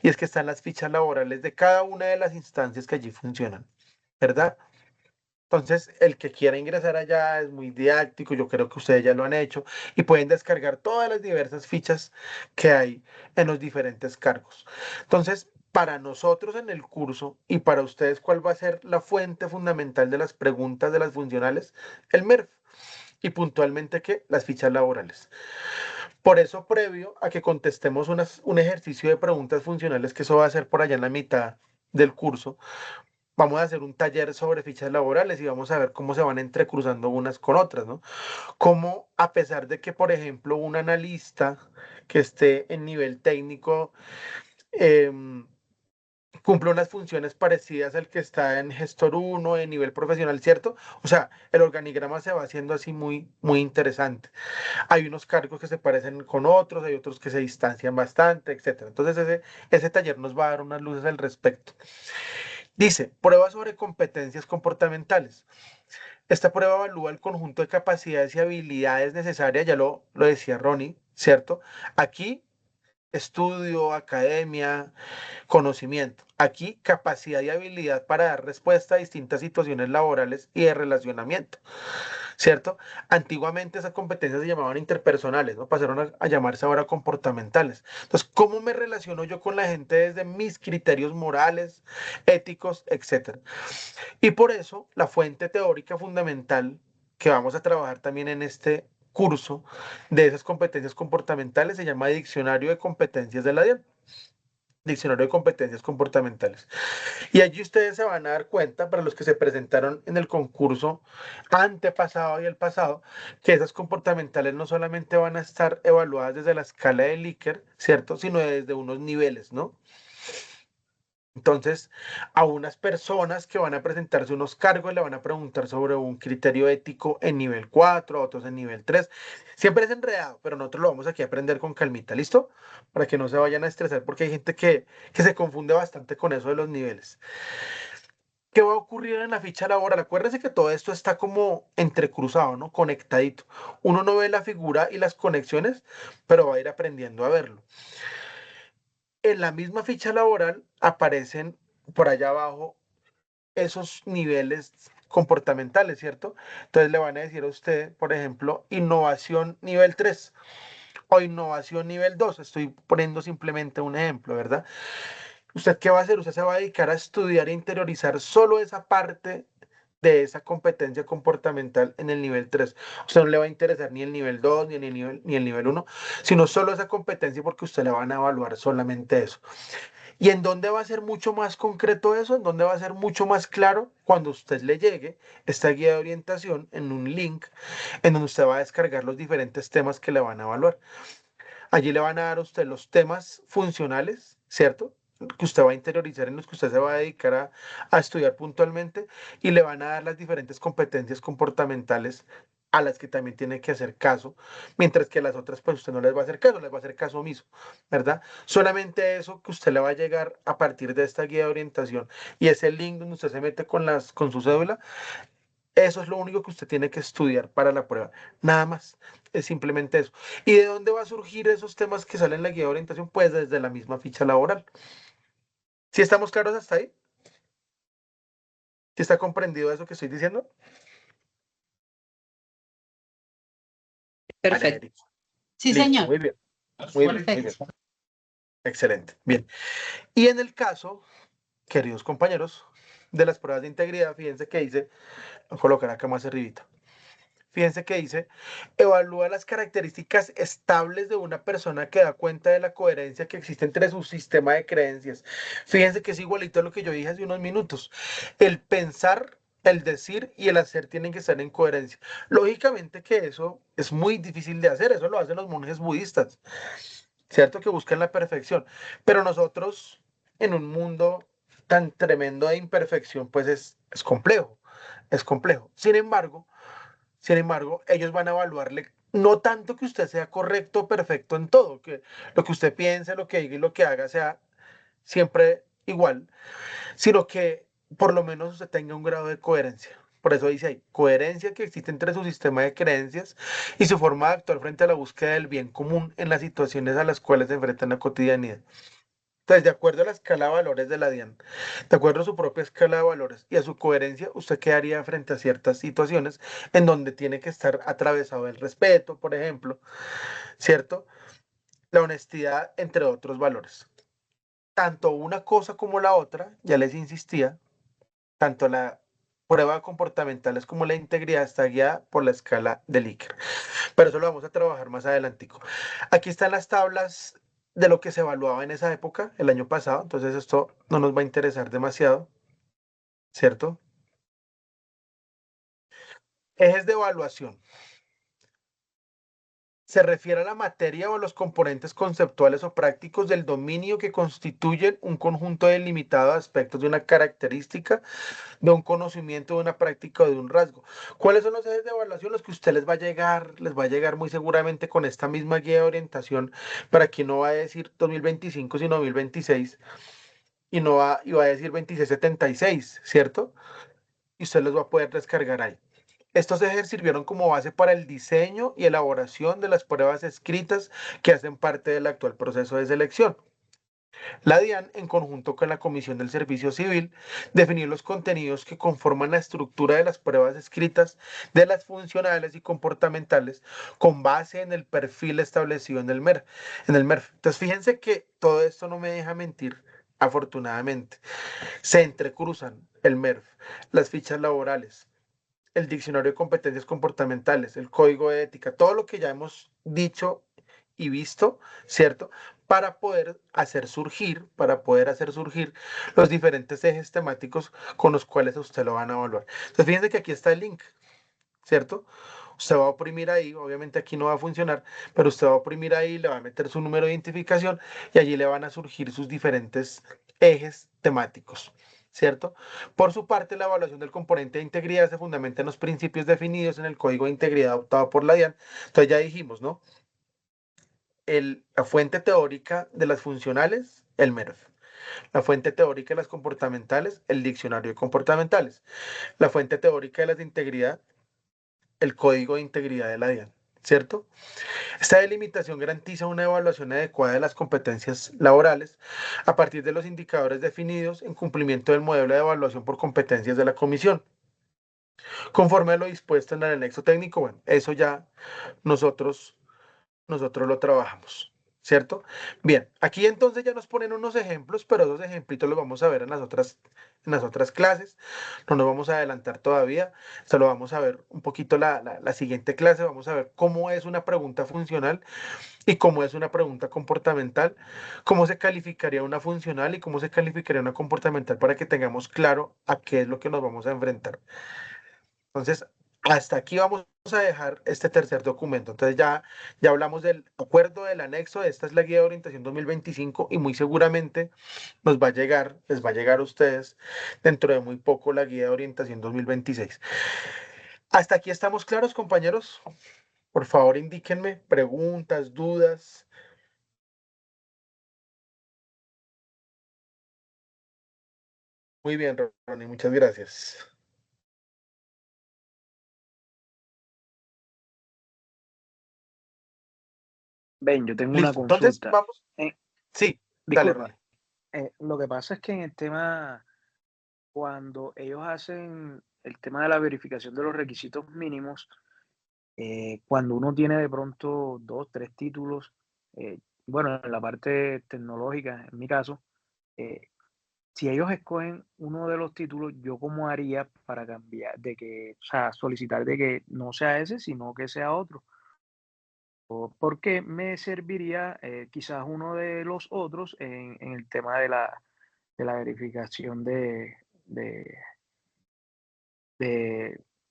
y es que están las fichas laborales de cada una de las instancias que allí funcionan, ¿verdad? Entonces, el que quiera ingresar allá es muy didáctico, yo creo que ustedes ya lo han hecho y pueden descargar todas las diversas fichas que hay en los diferentes cargos. Entonces, para nosotros en el curso y para ustedes, ¿cuál va a ser la fuente fundamental de las preguntas de las funcionales? El MERF y puntualmente que las fichas laborales. Por eso, previo a que contestemos un ejercicio de preguntas funcionales, que eso va a ser por allá en la mitad del curso, vamos a hacer un taller sobre fichas laborales y vamos a ver cómo se van entrecruzando unas con otras, ¿no? Cómo, a pesar de que, por ejemplo, un analista que esté en nivel técnico cumple unas funciones parecidas al que está en gestor 1, en nivel profesional, ¿cierto? O sea, el organigrama se va haciendo así muy, muy interesante. Hay unos cargos que se parecen con otros, hay otros que se distancian bastante, etcétera. Entonces, ese taller nos va a dar unas luces al respecto. Dice, prueba sobre competencias comportamentales. Esta prueba evalúa el conjunto de capacidades y habilidades necesarias, ya lo decía Ronnie, ¿cierto? Aquí, estudio, academia, conocimiento. Aquí, capacidad y habilidad para dar respuesta a distintas situaciones laborales y de relacionamiento, ¿cierto? Antiguamente esas competencias se llamaban interpersonales, ¿no? Pasaron a llamarse ahora comportamentales. Entonces, ¿cómo me relaciono yo con la gente desde mis criterios morales, éticos, etcétera? Y por eso, la fuente teórica fundamental que vamos a trabajar también en este curso de esas competencias comportamentales se llama Diccionario de Competencias de la DIAN. Diccionario de Competencias Comportamentales. Y allí ustedes se van a dar cuenta, para los que se presentaron en el concurso antepasado y el pasado, que esas comportamentales no solamente van a estar evaluadas desde la escala de Likert, ¿cierto? Sino desde unos niveles, ¿no? Entonces, a unas personas que van a presentarse unos cargos le van a preguntar sobre un criterio ético en nivel 4, a otros en nivel 3. Siempre es enredado, pero nosotros lo vamos aquí a aprender con calmita, ¿listo? Para que no se vayan a estresar, porque hay gente que se confunde bastante con eso de los niveles. ¿Qué va a ocurrir en la ficha laboral? Acuérdense que todo esto está como entrecruzado, ¿no? Conectadito. Uno no ve la figura y las conexiones, pero va a ir aprendiendo a verlo. En la misma ficha laboral aparecen por allá abajo esos niveles comportamentales, ¿cierto? Entonces le van a decir a usted, por ejemplo, innovación nivel 3 o innovación nivel 2. Estoy poniendo simplemente un ejemplo, ¿verdad? ¿Usted qué va a hacer? Usted se va a dedicar a estudiar e interiorizar solo esa parte de esa competencia comportamental en el nivel 3. A usted no le va a interesar ni el nivel 2, ni el nivel 1, sino solo esa competencia porque usted le van a evaluar solamente eso. ¿Y en dónde va a ser mucho más concreto eso? ¿En dónde va a ser mucho más claro? Cuando usted le llegue esta guía de orientación en un link en donde usted va a descargar los diferentes temas que le van a evaluar. Allí le van a dar a usted los temas funcionales, ¿cierto? Que usted va a interiorizar, en los que usted se va a dedicar a estudiar puntualmente, y le van a dar las diferentes competencias comportamentales a las que también tiene que hacer caso, mientras que a las otras pues usted no les va a hacer caso, les va a hacer caso omiso, ¿verdad? Solamente eso que usted le va a llegar a partir de esta guía de orientación y ese link donde usted se mete con su cédula, Eso es lo único que usted tiene que estudiar para la prueba. Nada más. Es simplemente eso. ¿Y de dónde va a surgir esos temas que salen en la guía de orientación? Pues desde la misma ficha laboral. ¿Sí estamos claros hasta ahí? ¿Sí está comprendido eso que estoy diciendo? Ana Perfecto. Erika. Sí, Listo, señor. muy bien. Muy bien, muy bien. Perfecto. Excelente. Bien. Y en el caso, queridos compañeros, de las pruebas de integridad, fíjense que dice, voy a colocar acá más arribita. Fíjense que dice, evalúa las características estables de una persona que da cuenta de la coherencia que existe entre su sistema de creencias. Fíjense que es igualito a lo que yo dije hace unos minutos. El pensar, el decir y el hacer tienen que estar en coherencia. Lógicamente que eso es muy difícil de hacer, eso lo hacen los monjes budistas, ¿cierto? Que buscan la perfección. Pero nosotros, en un mundo tan tremendo de imperfección, pues es complejo, es complejo. Sin embargo, ellos van a evaluarle no tanto que usted sea correcto o perfecto en todo, que lo que usted piense, lo que diga y lo que haga sea siempre igual, sino que por lo menos usted tenga un grado de coherencia. Por eso dice ahí, coherencia que existe entre su sistema de creencias y su forma de actuar frente a la búsqueda del bien común en las situaciones a las cuales se enfrenta en la cotidianidad. Entonces, de acuerdo a la escala de valores de la DIAN, de acuerdo a su propia escala de valores y a su coherencia, usted quedaría frente a ciertas situaciones en donde tiene que estar atravesado el respeto, por ejemplo, ¿cierto? La honestidad, entre otros valores. Tanto una cosa como la otra, ya les insistía, tanto la prueba comportamentales como la integridad está guiada por la escala de Likert. Pero eso lo vamos a trabajar más adelantico. Aquí están las tablas de lo que se evaluaba en esa época, el año pasado, entonces esto no nos va a interesar demasiado, ¿cierto? Ejes de evaluación. Se refiere a la materia o los componentes conceptuales o prácticos del dominio que constituyen un conjunto delimitado de aspectos de una característica, de un conocimiento, de una práctica o de un rasgo. ¿Cuáles son los ejes de evaluación? Los que usted les va a llegar muy seguramente con esta misma guía de orientación, para que no va a decir 2025, sino 2026, y va a decir 2676, ¿cierto? Y usted los va a poder descargar ahí. Estos ejes sirvieron como base para el diseño y elaboración de las pruebas escritas que hacen parte del actual proceso de selección. La DIAN, en conjunto con la Comisión del Servicio Civil, definió los contenidos que conforman la estructura de las pruebas escritas de las funcionales y comportamentales con base en el perfil establecido en el MERF. Entonces, fíjense que todo esto no me deja mentir, afortunadamente. Se entrecruzan el MERF, las fichas laborales, el diccionario de competencias comportamentales, el código de ética, todo lo que ya hemos dicho y visto, ¿cierto? Para poder hacer surgir los diferentes ejes temáticos con los cuales usted lo van a evaluar. Entonces, fíjense que aquí está el link, ¿cierto? Usted va a oprimir ahí, obviamente aquí no va a funcionar, pero usted va a oprimir ahí, le va a meter su número de identificación y allí le van a surgir sus diferentes ejes temáticos, ¿cierto? Por su parte, la evaluación del componente de integridad se fundamenta en los principios definidos en el Código de Integridad adoptado por la DIAN. Entonces ya dijimos, ¿no? La fuente teórica de las funcionales, el MERF. La fuente teórica de las comportamentales, el diccionario de comportamentales. La fuente teórica de las de integridad, el Código de Integridad de la DIAN, ¿cierto? Esta delimitación garantiza una evaluación adecuada de las competencias laborales a partir de los indicadores definidos en cumplimiento del modelo de evaluación por competencias de la comisión. Conforme a lo dispuesto en el anexo técnico, bueno, eso ya nosotros lo trabajamos, ¿cierto? Bien, aquí entonces ya nos ponen unos ejemplos, pero esos ejemplitos los vamos a ver en las otras clases. No nos vamos a adelantar todavía, se lo vamos a ver un poquito la siguiente clase. Vamos a ver cómo es una pregunta funcional y cómo es una pregunta comportamental, cómo se calificaría una funcional y cómo se calificaría una comportamental para que tengamos claro a qué es lo que nos vamos a enfrentar. Entonces, hasta aquí vamos a dejar este tercer documento. Entonces, ya hablamos del acuerdo del anexo. Esta es la guía de orientación 2025 y muy seguramente les va a llegar a ustedes dentro de muy poco la guía de orientación 2026. Hasta aquí estamos claros, compañeros. Por favor, indíquenme preguntas, dudas. Muy bien, Ronnie, muchas gracias. Ven, yo tengo una Listo. Entonces, consulta. vamos. Sí, dale, Disculpa, Ronnie. lo que pasa es que en el tema, cuando ellos hacen el tema de la verificación de los requisitos mínimos, cuando uno tiene de pronto 2, 3 títulos, bueno, en la parte tecnológica, en mi caso, si ellos escogen uno de los títulos, ¿yo cómo haría para cambiar, o sea, solicitar de que no sea ese, sino que sea otro? Porque me serviría quizás uno de los otros en el tema de la verificación de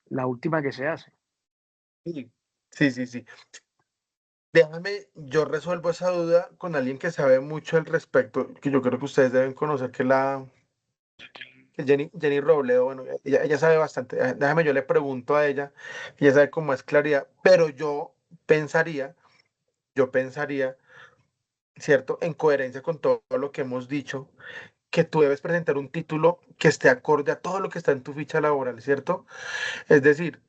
la última que se hace. Sí. Déjame, yo resuelvo esa duda con alguien que sabe mucho al respecto, que yo creo que ustedes deben conocer, que que Jenny Robledo. Bueno, ella sabe bastante. Déjame, yo le pregunto a ella, ella sabe con más claridad, pero pensaría, yo pensaría, ¿cierto? En coherencia con todo lo que hemos dicho, que tú debes presentar un título que esté acorde a todo lo que está en tu ficha laboral, ¿cierto? Es decir,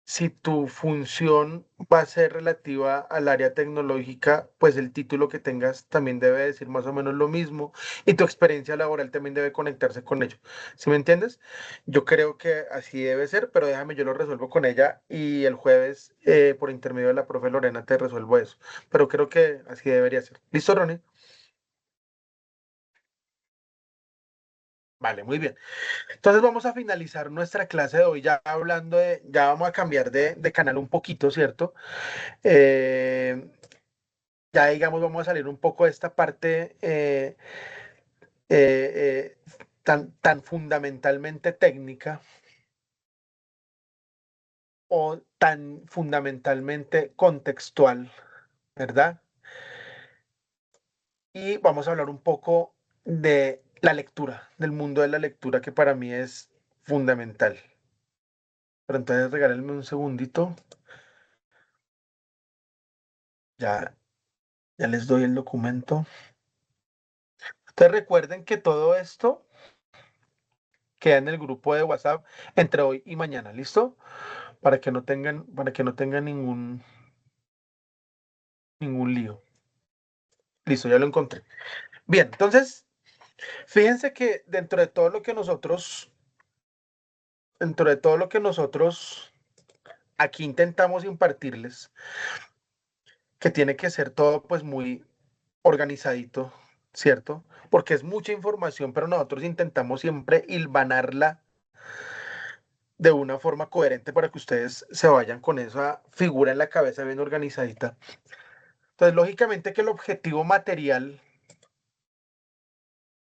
si tu función va a ser relativa al área tecnológica, pues el título que tengas también debe decir más o menos lo mismo y tu experiencia laboral también debe conectarse con ello. ¿Sí me entiendes? Yo creo que así debe ser, pero déjame, yo lo resuelvo con ella y el jueves, por intermedio de la profe Lorena, te resuelvo eso. Pero creo que así debería ser. ¿Listo, Ronnie? Vale, muy bien. Entonces vamos a finalizar nuestra clase de hoy ya hablando ya vamos a cambiar de canal un poquito, ¿cierto? Eh, ya digamos, vamos a salir un poco de esta parte eh, tan fundamentalmente técnica o tan fundamentalmente contextual, ¿verdad? Y vamos a hablar un poco de la lectura, del mundo de la lectura, que para mí es fundamental. Pero entonces regálenme un segundito. Ya, ya les doy el documento. Ustedes recuerden que todo esto queda en el grupo de WhatsApp entre hoy y mañana, ¿listo? Para que no tengan ningún lío. Listo, ya lo encontré. Bien, entonces, fíjense que dentro de todo lo que nosotros aquí intentamos impartirles, que tiene que ser todo pues muy organizadito, ¿cierto? Porque es mucha información, pero nosotros intentamos siempre hilvanarla de una forma coherente para que ustedes se vayan con esa figura en la cabeza bien organizadita. Entonces, lógicamente que el objetivo material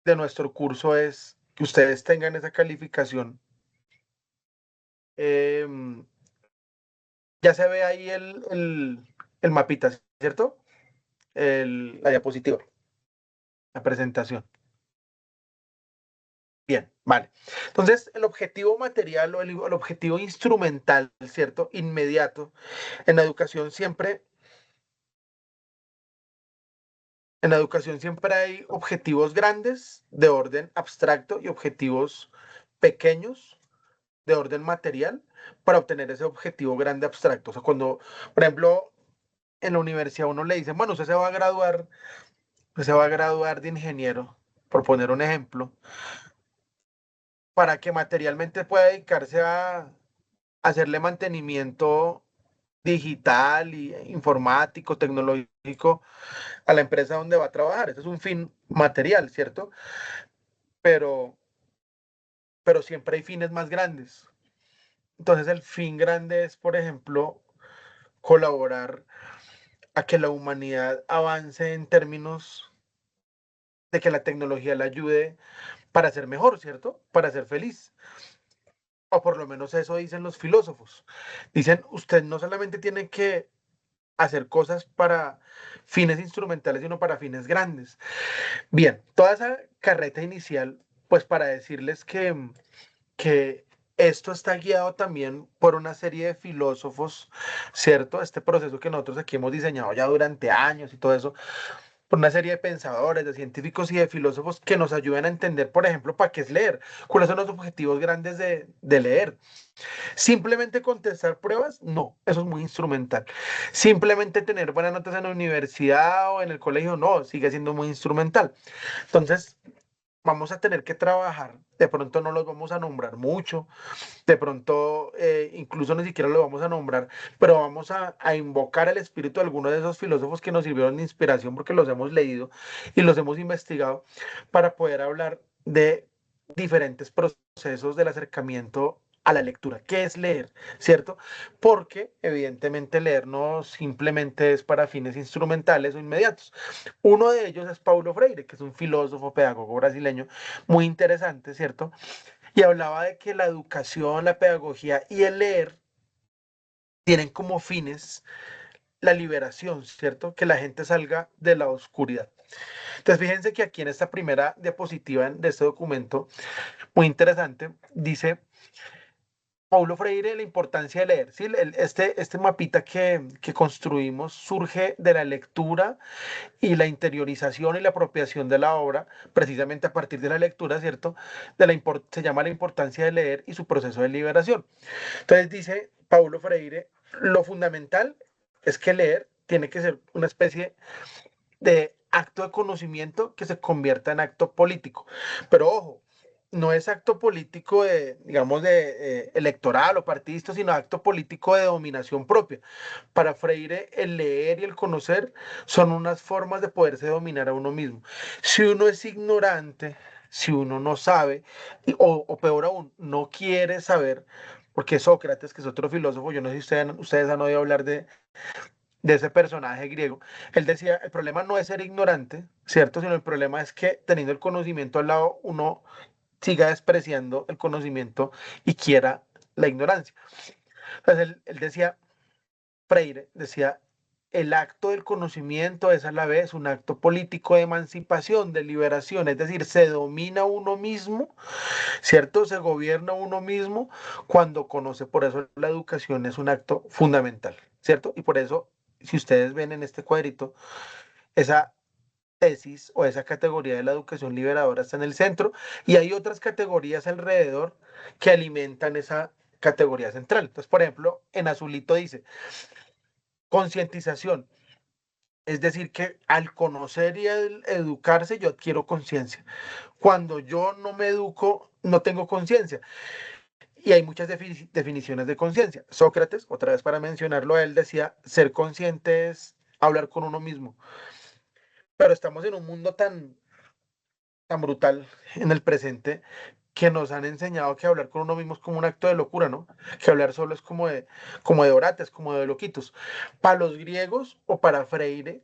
de nuestro curso es que ustedes tengan esa calificación. Em, ya se ve ahí el mapita, ¿cierto? La diapositiva, la presentación. Bien, vale. Entonces, el objetivo material o el objetivo instrumental, ¿cierto? Inmediato. En la educación siempre, en la educación siempre hay objetivos grandes de orden abstracto y objetivos pequeños de orden material para obtener ese objetivo grande abstracto. O sea, cuando, por ejemplo, en la universidad uno le dice, bueno, usted se va a graduar de ingeniero, por poner un ejemplo, para que materialmente pueda dedicarse a hacerle mantenimiento digital y informático, tecnológico a la empresa donde va a trabajar. Ese es un fin material, ¿cierto? Pero, pero siempre hay fines más grandes. Entonces el fin grande es, por ejemplo, colaborar a que la humanidad avance en términos de que la tecnología la ayude para ser mejor, ¿cierto? Para ser feliz. O por lo menos eso dicen los filósofos. Dicen, usted no solamente tiene que hacer cosas para fines instrumentales, sino para fines grandes. Bien, toda esa carreta inicial, pues para decirles que esto está guiado también por una serie de filósofos, ¿cierto? Este proceso que nosotros aquí hemos diseñado ya durante años y todo eso, por una serie de pensadores, de científicos y de filósofos que nos ayuden a entender, por ejemplo, para qué es leer, cuáles son los objetivos grandes de leer. Simplemente contestar pruebas, no, eso es muy instrumental. Simplemente tener buenas notas en la universidad o en el colegio, no, sigue siendo muy instrumental. Entonces, vamos a tener que trabajar. De pronto no los vamos a nombrar mucho, de pronto incluso ni siquiera los vamos a nombrar, pero vamos a invocar el espíritu de algunos de esos filósofos que nos sirvieron de inspiración porque los hemos leído y los hemos investigado para poder hablar de diferentes procesos del acercamiento a la lectura. ¿Qué es leer? ¿Cierto? Porque evidentemente leer no simplemente es para fines instrumentales o inmediatos. Uno de ellos es Paulo Freire, que es un filósofo pedagogo brasileño muy interesante, ¿cierto? Y hablaba de que la educación, la pedagogía y el leer tienen como fines la liberación, ¿cierto? Que la gente salga de la oscuridad. Entonces, fíjense que aquí en esta primera diapositiva de este documento, muy interesante, dice Paulo Freire la importancia de leer. ¿Sí? Este mapita que construimos surge de la lectura y la interiorización y la apropiación de la obra, precisamente a partir de la lectura, ¿cierto? Se llama la importancia de leer y su proceso de liberación. Entonces dice Paulo Freire, lo fundamental es que leer tiene que ser una especie de acto de conocimiento que se convierta en acto político. Pero ojo, no es acto político de, digamos, de electoral o partidista, sino acto político de dominación propia. Para Freire, el leer y el conocer son unas formas de poderse dominar a uno mismo. Si uno es ignorante, si uno no sabe, o peor aún, no quiere saber, porque Sócrates, que es otro filósofo, yo no sé si ustedes han oído hablar de ese personaje griego, él decía, el problema no es ser ignorante, ¿cierto? Sino el problema es que teniendo el conocimiento al lado, uno siga despreciando el conocimiento y quiera la ignorancia. Entonces él decía, Freire decía, el acto del conocimiento es a la vez un acto político de emancipación, de liberación, es decir, se domina uno mismo, ¿cierto? Se gobierna uno mismo cuando conoce, por eso la educación es un acto fundamental, ¿cierto? Y por eso, si ustedes ven en este cuadrito, esa tesis o esa categoría de la educación liberadora está en el centro y hay otras categorías alrededor que alimentan esa categoría central. Entonces, por ejemplo, en azulito dice concientización, es decir, que al conocer y al educarse yo adquiero conciencia. Cuando yo no me educo, no tengo conciencia. Y hay muchas definiciones de conciencia. Sócrates, otra vez para mencionarlo, él decía, ser consciente es hablar con uno mismo. Pero estamos en un mundo tan brutal en el presente que nos han enseñado que hablar con uno mismo es como un acto de locura, ¿no? Que hablar solo es como de orates, como de loquitos. Para los griegos o para Freire,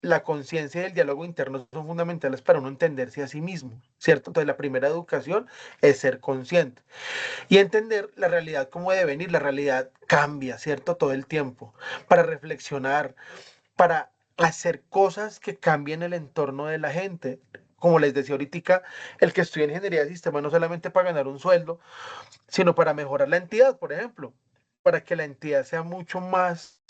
la conciencia y el diálogo interno son fundamentales para uno entenderse a sí mismo, ¿cierto? Entonces la primera educación es ser consciente y entender la realidad como debe venir. La realidad cambia, ¿cierto? Todo el tiempo. Para reflexionar, para hacer cosas que cambien el entorno de la gente. Como les decía ahorita, el que estudia ingeniería de sistemas no solamente para ganar un sueldo, sino para mejorar la entidad, por ejemplo, para que la entidad sea mucho más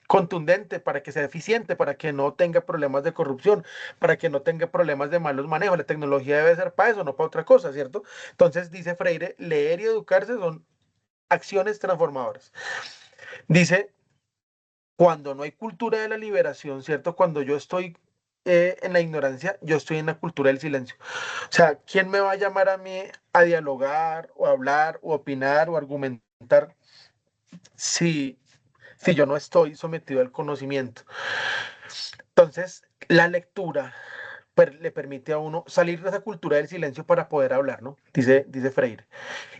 contundente, para que sea eficiente, para que no tenga problemas de corrupción, para que no tenga problemas de malos manejos. La tecnología debe ser para eso, no para otra cosa, ¿cierto? Entonces, dice Freire, leer y educarse son acciones transformadoras. Dice, cuando no hay cultura de la liberación, ¿cierto? Cuando yo estoy en la ignorancia, yo estoy en la cultura del silencio. O sea, ¿quién me va a llamar a mí a dialogar o a hablar o opinar o argumentar si, si yo no estoy sometido al conocimiento? Entonces, la lectura le permite a uno salir de esa cultura del silencio para poder hablar, ¿no? Dice Freire.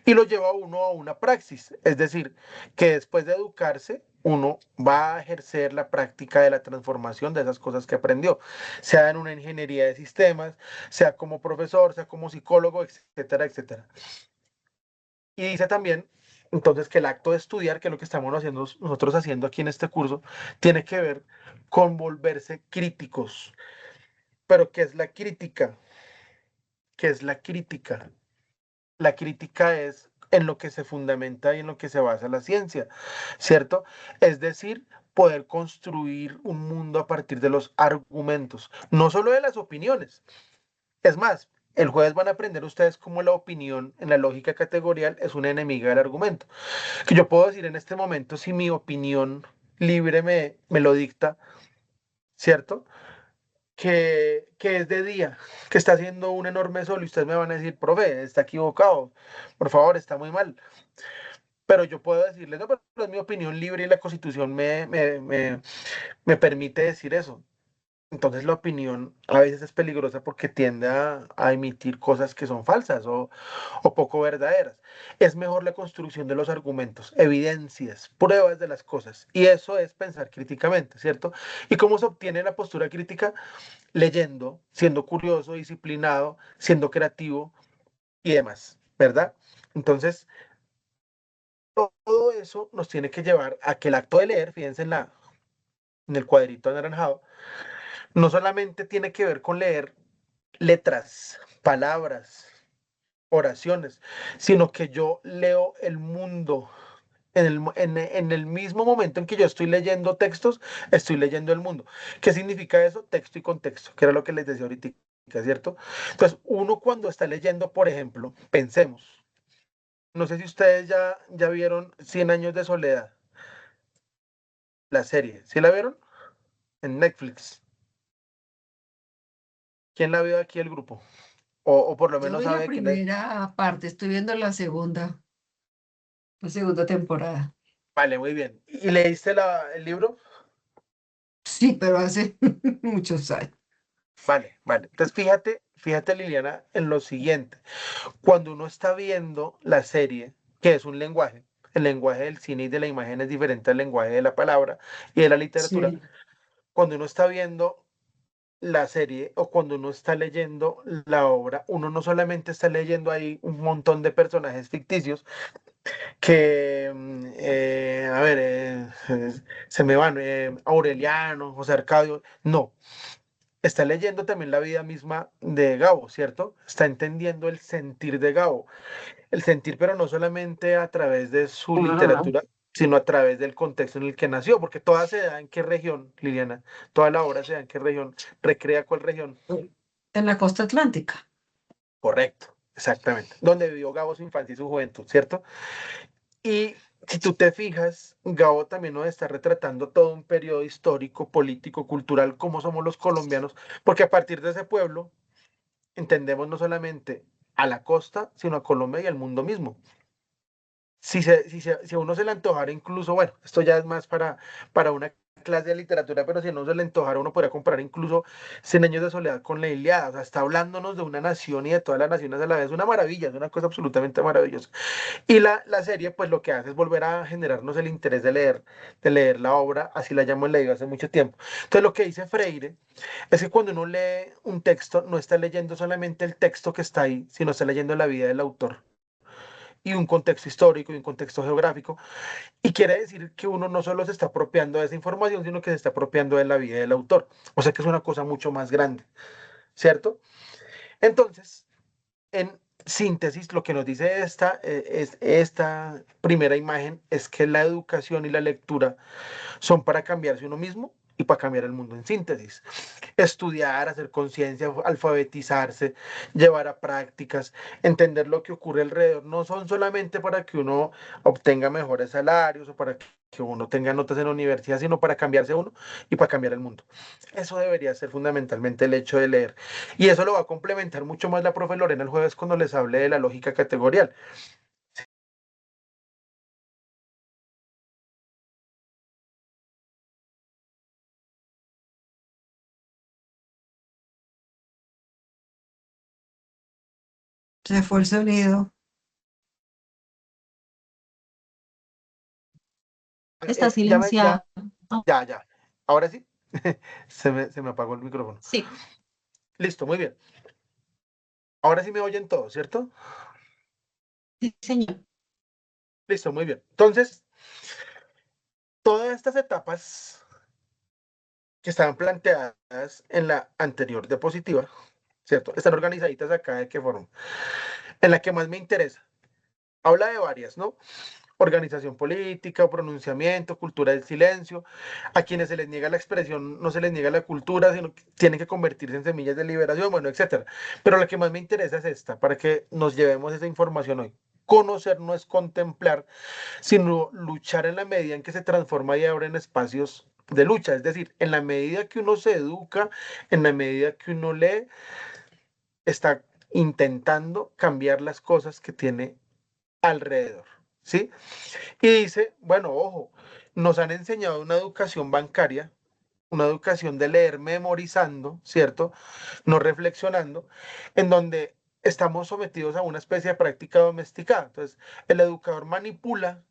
Y lo lleva a uno a una praxis, es decir, que después de educarse, uno va a ejercer la práctica de la transformación de esas cosas que aprendió, sea en una ingeniería de sistemas, sea como profesor, sea como psicólogo, etcétera, etcétera. Y dice también, entonces, que el acto de estudiar, que es lo que estamos nosotros haciendo aquí en este curso, tiene que ver con volverse críticos. Pero, ¿qué es la crítica? ¿Qué es la crítica? La crítica es en lo que se fundamenta y en lo que se basa la ciencia, ¿cierto? Es decir, poder construir un mundo a partir de los argumentos, no solo de las opiniones. Es más, el jueves van a aprender ustedes cómo la opinión en la lógica categorial es una enemiga del argumento. Que yo puedo decir en este momento, si mi opinión libre me lo dicta, ¿cierto? Que es de día, que está haciendo un enorme sol y ustedes me van a decir, profe, está equivocado, por favor, está muy mal. Pero yo puedo decirles, no, pero es mi opinión libre y la Constitución me permite decir eso. Entonces la opinión a veces es peligrosa porque tiende a emitir cosas que son falsas o poco verdaderas. Es mejor la construcción de los argumentos, evidencias, pruebas de las cosas. Y eso es pensar críticamente, ¿cierto? ¿Y cómo se obtiene la postura crítica? Leyendo, siendo curioso, disciplinado, siendo creativo y demás, ¿verdad? Entonces, todo eso nos tiene que llevar a que el acto de leer, fíjense en el cuadrito anaranjado, no solamente tiene que ver con leer letras, palabras, oraciones, sino que yo leo el mundo. En el mismo momento en que yo estoy leyendo textos, estoy leyendo el mundo. ¿Qué significa eso? Texto y contexto, que era lo que les decía ahorita, ¿cierto? Entonces, uno cuando está leyendo, por ejemplo, pensemos, no sé si ustedes ya vieron 100 años de soledad, la serie, ¿sí la vieron? En Netflix. ¿Quién la vio aquí el grupo? O por lo Yo menos vi la sabe quién es. primera parte, estoy viendo la segunda temporada. Vale, muy bien. ¿Y leíste el libro? Sí, pero hace muchos años. Vale, vale. Entonces fíjate Liliana, en lo siguiente. Cuando uno está viendo la serie, que es un lenguaje, el lenguaje del cine y de la imagen es diferente al lenguaje de la palabra y de la literatura. Sí. Cuando uno está viendo la serie o cuando uno está leyendo la obra, uno no solamente está leyendo ahí un montón de personajes ficticios que, a ver, se me van, Aureliano, José Arcadio, no. Está leyendo también la vida misma de Gabo, ¿cierto? Está entendiendo el sentir de Gabo. El sentir, pero no solamente a través de su literatura, sino a través del contexto en el que nació, porque toda se da en qué región, Liliana, toda la obra se da en qué región, recrea cuál región. En la costa atlántica. Correcto, exactamente. Donde vivió Gabo su infancia y su juventud, ¿cierto? Y si tú te fijas, Gabo también nos está retratando todo un periodo histórico, político, cultural, como somos los colombianos, porque a partir de ese pueblo entendemos no solamente a la costa, sino a Colombia y al mundo mismo. Si a uno se le antojara incluso, bueno, esto ya es más para una clase de literatura, pero si a uno se le antojara, uno podría comparar incluso Cien años de soledad con la Ilíada, o sea, está hablándonos de una nación y de todas las naciones a la vez, es una maravilla, es una cosa absolutamente maravillosa. Y la serie, pues lo que hace es volver a generarnos el interés de leer la obra, así la llamo leído hace mucho tiempo. Entonces, lo que dice Freire es que cuando uno lee un texto, no está leyendo solamente el texto que está ahí, sino está leyendo la vida del autor y un contexto histórico y un contexto geográfico. Y quiere decir que uno no solo se está apropiando de esa información, sino que se está apropiando de la vida del autor. O sea que es una cosa mucho más grande, ¿cierto? Entonces, en síntesis, lo que nos dice esta primera imagen es que la educación y la lectura son para cambiarse uno mismo y para cambiar el mundo en síntesis. Estudiar, hacer conciencia, alfabetizarse, llevar a prácticas, entender lo que ocurre alrededor, no son solamente para que uno obtenga mejores salarios o para que uno tenga notas en la universidad, sino para cambiarse uno y para cambiar el mundo. Eso debería ser fundamentalmente el hecho de leer. Y eso lo va a complementar mucho más la profe Lorena el jueves cuando les hable de la lógica categorial. Se fue el sonido. Está Ya, silenciado. ya. Ahora sí, se me apagó el micrófono. Sí, Listo, muy bien. Ahora sí me oyen todos, ¿cierto? sí, señor. Listo, muy bien. Entonces, todas estas etapas que estaban planteadas en la anterior diapositiva, ¿cierto? Están organizaditas acá de qué forma. En la que más me interesa. Habla de varias, ¿no? organización política o pronunciamiento, cultura del silencio. A quienes se les niega la expresión, no se les niega la cultura, sino que tienen que convertirse en semillas de liberación, bueno, etcétera. Pero la que más me interesa es esta, para que nos llevemos esa información hoy. Conocer no es contemplar, sino luchar en la medida en que se transforma y abre en espacios de lucha. Es decir, en la medida que uno se educa, en la medida que uno lee, está intentando cambiar las cosas que tiene alrededor, ¿sí? Y dice, bueno, ojo, nos han enseñado una educación bancaria, una educación de leer memorizando, ¿cierto? No reflexionando, en donde estamos sometidos a una especie de práctica domesticada. Entonces, el educador manipula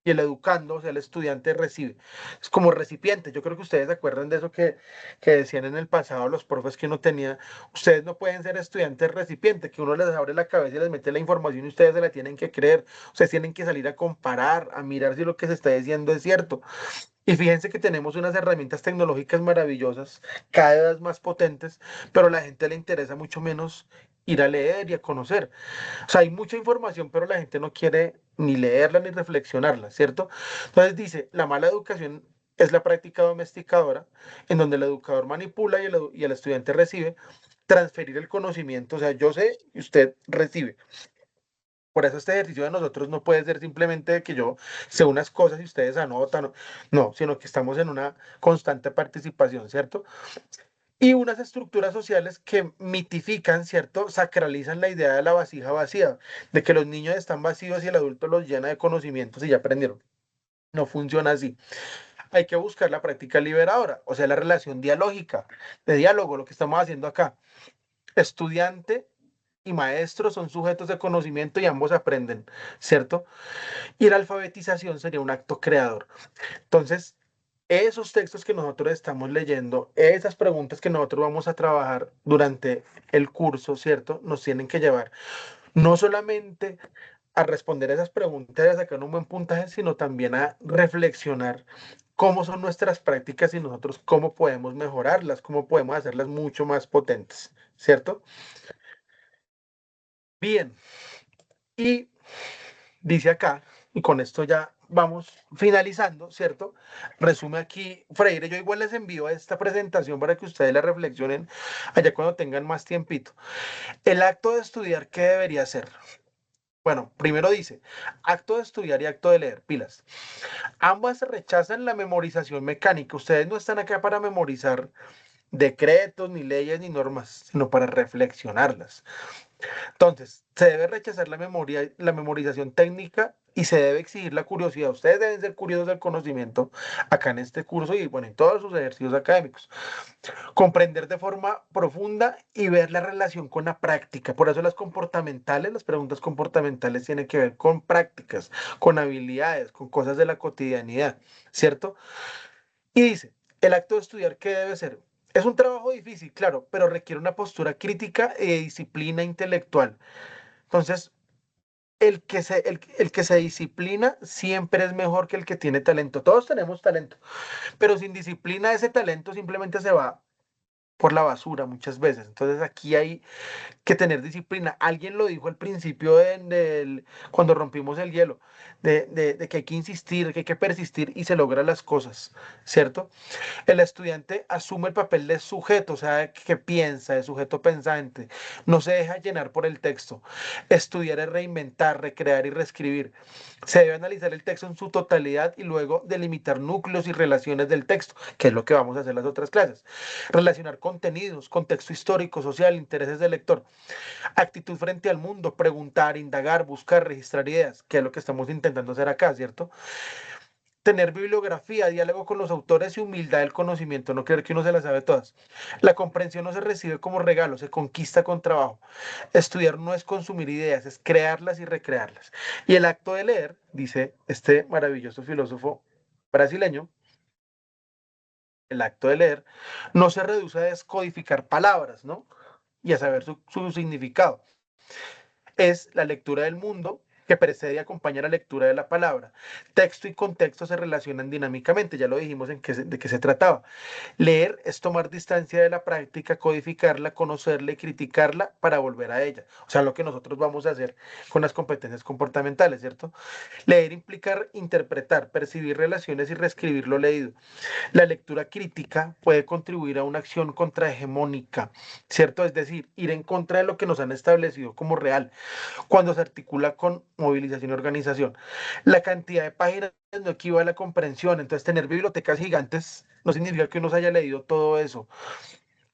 y el educando, o sea, el estudiante recibe. Es como recipiente. Yo creo que ustedes se acuerdan de eso que decían en el pasado los profes que uno tenía. Ustedes no pueden ser estudiantes recipiente, que uno les abre la cabeza y les mete la información y ustedes se la tienen que creer. Ustedes tienen que salir a comparar, a mirar si lo que se está diciendo es cierto. Y fíjense que tenemos unas herramientas tecnológicas maravillosas, cada vez más potentes, pero a la gente le interesa mucho menos ir a leer y a conocer. O sea, hay mucha información, pero la gente no quiere ni leerla ni reflexionarla, ¿cierto? Entonces dice, la mala educación es la práctica domesticadora, en donde el educador manipula y el estudiante recibe, transferir el conocimiento, o sea, yo sé y usted recibe. Por eso este ejercicio de nosotros no puede ser simplemente que yo sé unas cosas y ustedes anotan, no, sino que estamos en una constante participación, ¿cierto? Y unas estructuras sociales que mitifican, ¿cierto? Sacralizan la idea de la vasija vacía, de que los niños están vacíos y el adulto los llena de conocimientos y ya aprendieron. No funciona así. Hay que buscar la práctica liberadora, o sea, la relación dialógica, de diálogo, lo que estamos haciendo acá. Estudiante y maestro son sujetos de conocimiento y ambos aprenden, ¿cierto? Y la alfabetización sería un acto creador. Entonces, esos textos que nosotros estamos leyendo, esas preguntas que nosotros vamos a trabajar durante el curso, ¿cierto? Nos tienen que llevar no solamente a responder esas preguntas y a sacar un buen puntaje, sino también a reflexionar cómo son nuestras prácticas y nosotros cómo podemos mejorarlas, cómo podemos hacerlas mucho más potentes, ¿cierto? Bien, y dice acá, y con esto ya vamos finalizando, ¿cierto? Resume aquí Freire, yo igual les envío esta presentación para que ustedes la reflexionen allá cuando tengan más tiempito. El acto de estudiar, ¿qué debería ser? Bueno, primero dice, acto de estudiar y acto de leer, pilas. Ambas rechazan la memorización mecánica. Ustedes no están acá para memorizar decretos, ni leyes, ni normas, sino para reflexionarlas. Entonces, se debe rechazar la memoria, la memorización técnica y se debe exigir la curiosidad. Ustedes deben ser curiosos del conocimiento acá en este curso y bueno, en todos sus ejercicios académicos. Comprender de forma profunda y ver la relación con la práctica. Por eso las comportamentales, las preguntas comportamentales tienen que ver con prácticas, con habilidades, con cosas de la cotidianidad, ¿cierto? Y dice, el acto de estudiar, ¿qué debe ser? Es un trabajo difícil, claro, pero requiere una postura crítica e disciplina intelectual. Entonces, el que se disciplina siempre es mejor que el que tiene talento. Todos tenemos talento, pero sin disciplina ese talento simplemente se va por la basura muchas veces. Entonces aquí hay que tener disciplina. Alguien lo dijo al principio cuando rompimos el hielo, de que hay que insistir, que hay que persistir y se logran las cosas, ¿cierto? El estudiante asume el papel de sujeto, o sea, que piensa, de sujeto pensante, no se deja llenar por el texto. Estudiar es reinventar, recrear y reescribir. Se debe analizar el texto en su totalidad y luego delimitar núcleos y relaciones del texto, que es lo que vamos a hacer en las otras clases. Relacionar contenidos, contexto histórico, social, intereses del lector. Actitud frente al mundo, preguntar, indagar, buscar, registrar ideas, que es lo que estamos intentando hacer acá, ¿cierto? Tener bibliografía, diálogo con los autores y humildad del conocimiento, no creer que uno se las sabe todas. La comprensión no se recibe como regalo, se conquista con trabajo. Estudiar no es consumir ideas, es crearlas y recrearlas. Y el acto de leer, dice este maravilloso filósofo brasileño, el acto de leer no se reduce a descodificar palabras, ¿no? Y a saber su significado. Es la lectura del mundo que precede y acompaña la lectura de la palabra. Texto y contexto se relacionan dinámicamente, ya lo dijimos de qué se trataba. Leer es tomar distancia de la práctica, codificarla, conocerla y criticarla para volver a ella. O sea, lo que nosotros vamos a hacer con las competencias comportamentales, ¿cierto? Leer implica interpretar, percibir relaciones y reescribir lo leído. La lectura crítica puede contribuir a una acción contrahegemónica, ¿cierto? Es decir, ir en contra de lo que nos han establecido como real, cuando se articula con movilización y organización. La cantidad de páginas no equivale a la comprensión, entonces tener bibliotecas gigantes no significa que uno se haya leído todo eso.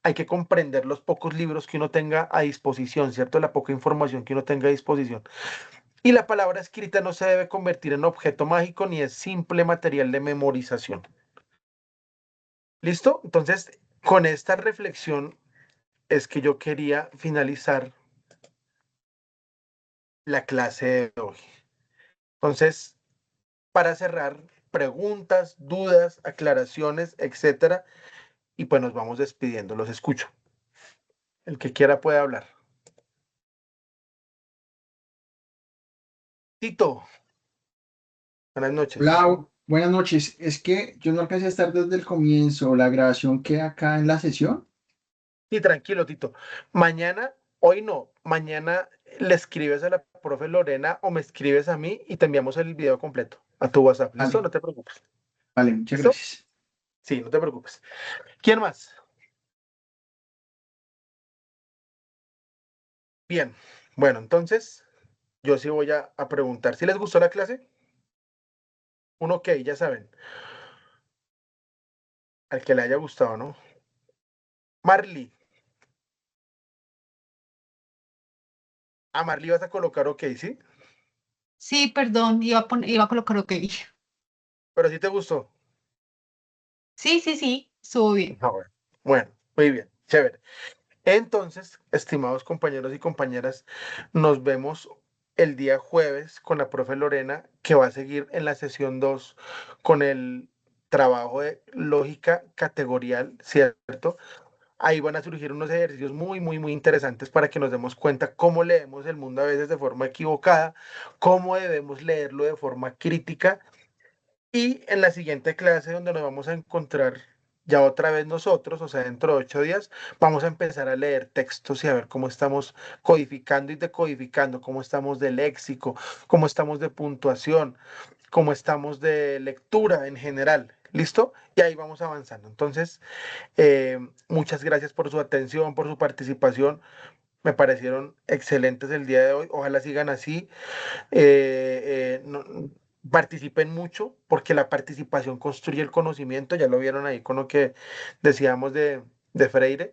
Hay que comprender los pocos libros que uno tenga a disposición, ¿cierto? La poca información que uno tenga a disposición. Y la palabra escrita no se debe convertir en objeto mágico ni es simple material de memorización. ¿Listo? Entonces, con esta reflexión es que yo quería finalizar la clase de hoy. Entonces, para cerrar, preguntas, dudas, aclaraciones, etcétera, y pues nos vamos despidiendo. Los escucho. El que quiera puede hablar. Tito, buenas noches. Hola, buenas noches. Es que yo no alcancé a estar desde el comienzo. La grabación queda acá en la sesión. Sí, tranquilo, Tito. Mañana, hoy no, mañana le escribes a la profe Lorena o me escribes a mí y te enviamos el video completo a tu WhatsApp. ¿Listo? Vale, No te preocupes. vale, muchas ¿Listo? gracias. Sí, no te preocupes. ¿Quién más? Bien. Bueno, entonces yo sí voy a preguntar. ¿Si les gustó la clase? Un ok, ya saben. Al que le haya gustado, ¿no? Marley. A Marley vas a colocar ok, ¿sí? Sí, perdón, iba a colocar OK. Pero sí te gustó. Sí, sí, sí, estuvo bien. Ah, bueno. Bueno, muy bien, chévere. Entonces, estimados compañeros y compañeras, nos vemos el día jueves con la profe Lorena, que va a seguir en la sesión 2 con el trabajo de lógica categorial, ¿cierto? Ahí van a surgir unos ejercicios muy, muy, muy interesantes para que nos demos cuenta cómo leemos el mundo a veces de forma equivocada, cómo debemos leerlo de forma crítica. Y en la siguiente clase, donde nos vamos a encontrar ya otra vez nosotros, o sea, dentro de 8 días, vamos a empezar a leer textos y a ver cómo estamos codificando y decodificando, cómo estamos de léxico, cómo estamos de puntuación, cómo estamos de lectura en general. ¿Listo? Y ahí vamos avanzando. Entonces, muchas gracias por su atención, por su participación. Me parecieron excelentes el día de hoy. Ojalá sigan así. Participen mucho porque la participación construye el conocimiento. Ya lo vieron ahí con lo que decíamos de Freire.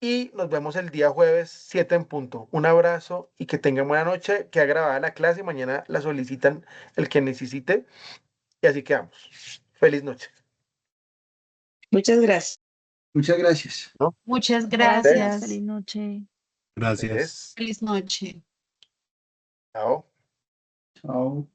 Y nos vemos el día jueves 7 en punto. Un abrazo y que tengan buena noche. Queda grabada la clase. Mañana la solicitan el que necesite. Y así quedamos. Feliz noche. Muchas gracias. Muchas gracias. ¿No? Muchas Gracias, gracias. feliz noche. Gracias. Ustedes. Feliz noche. Chao. Chao.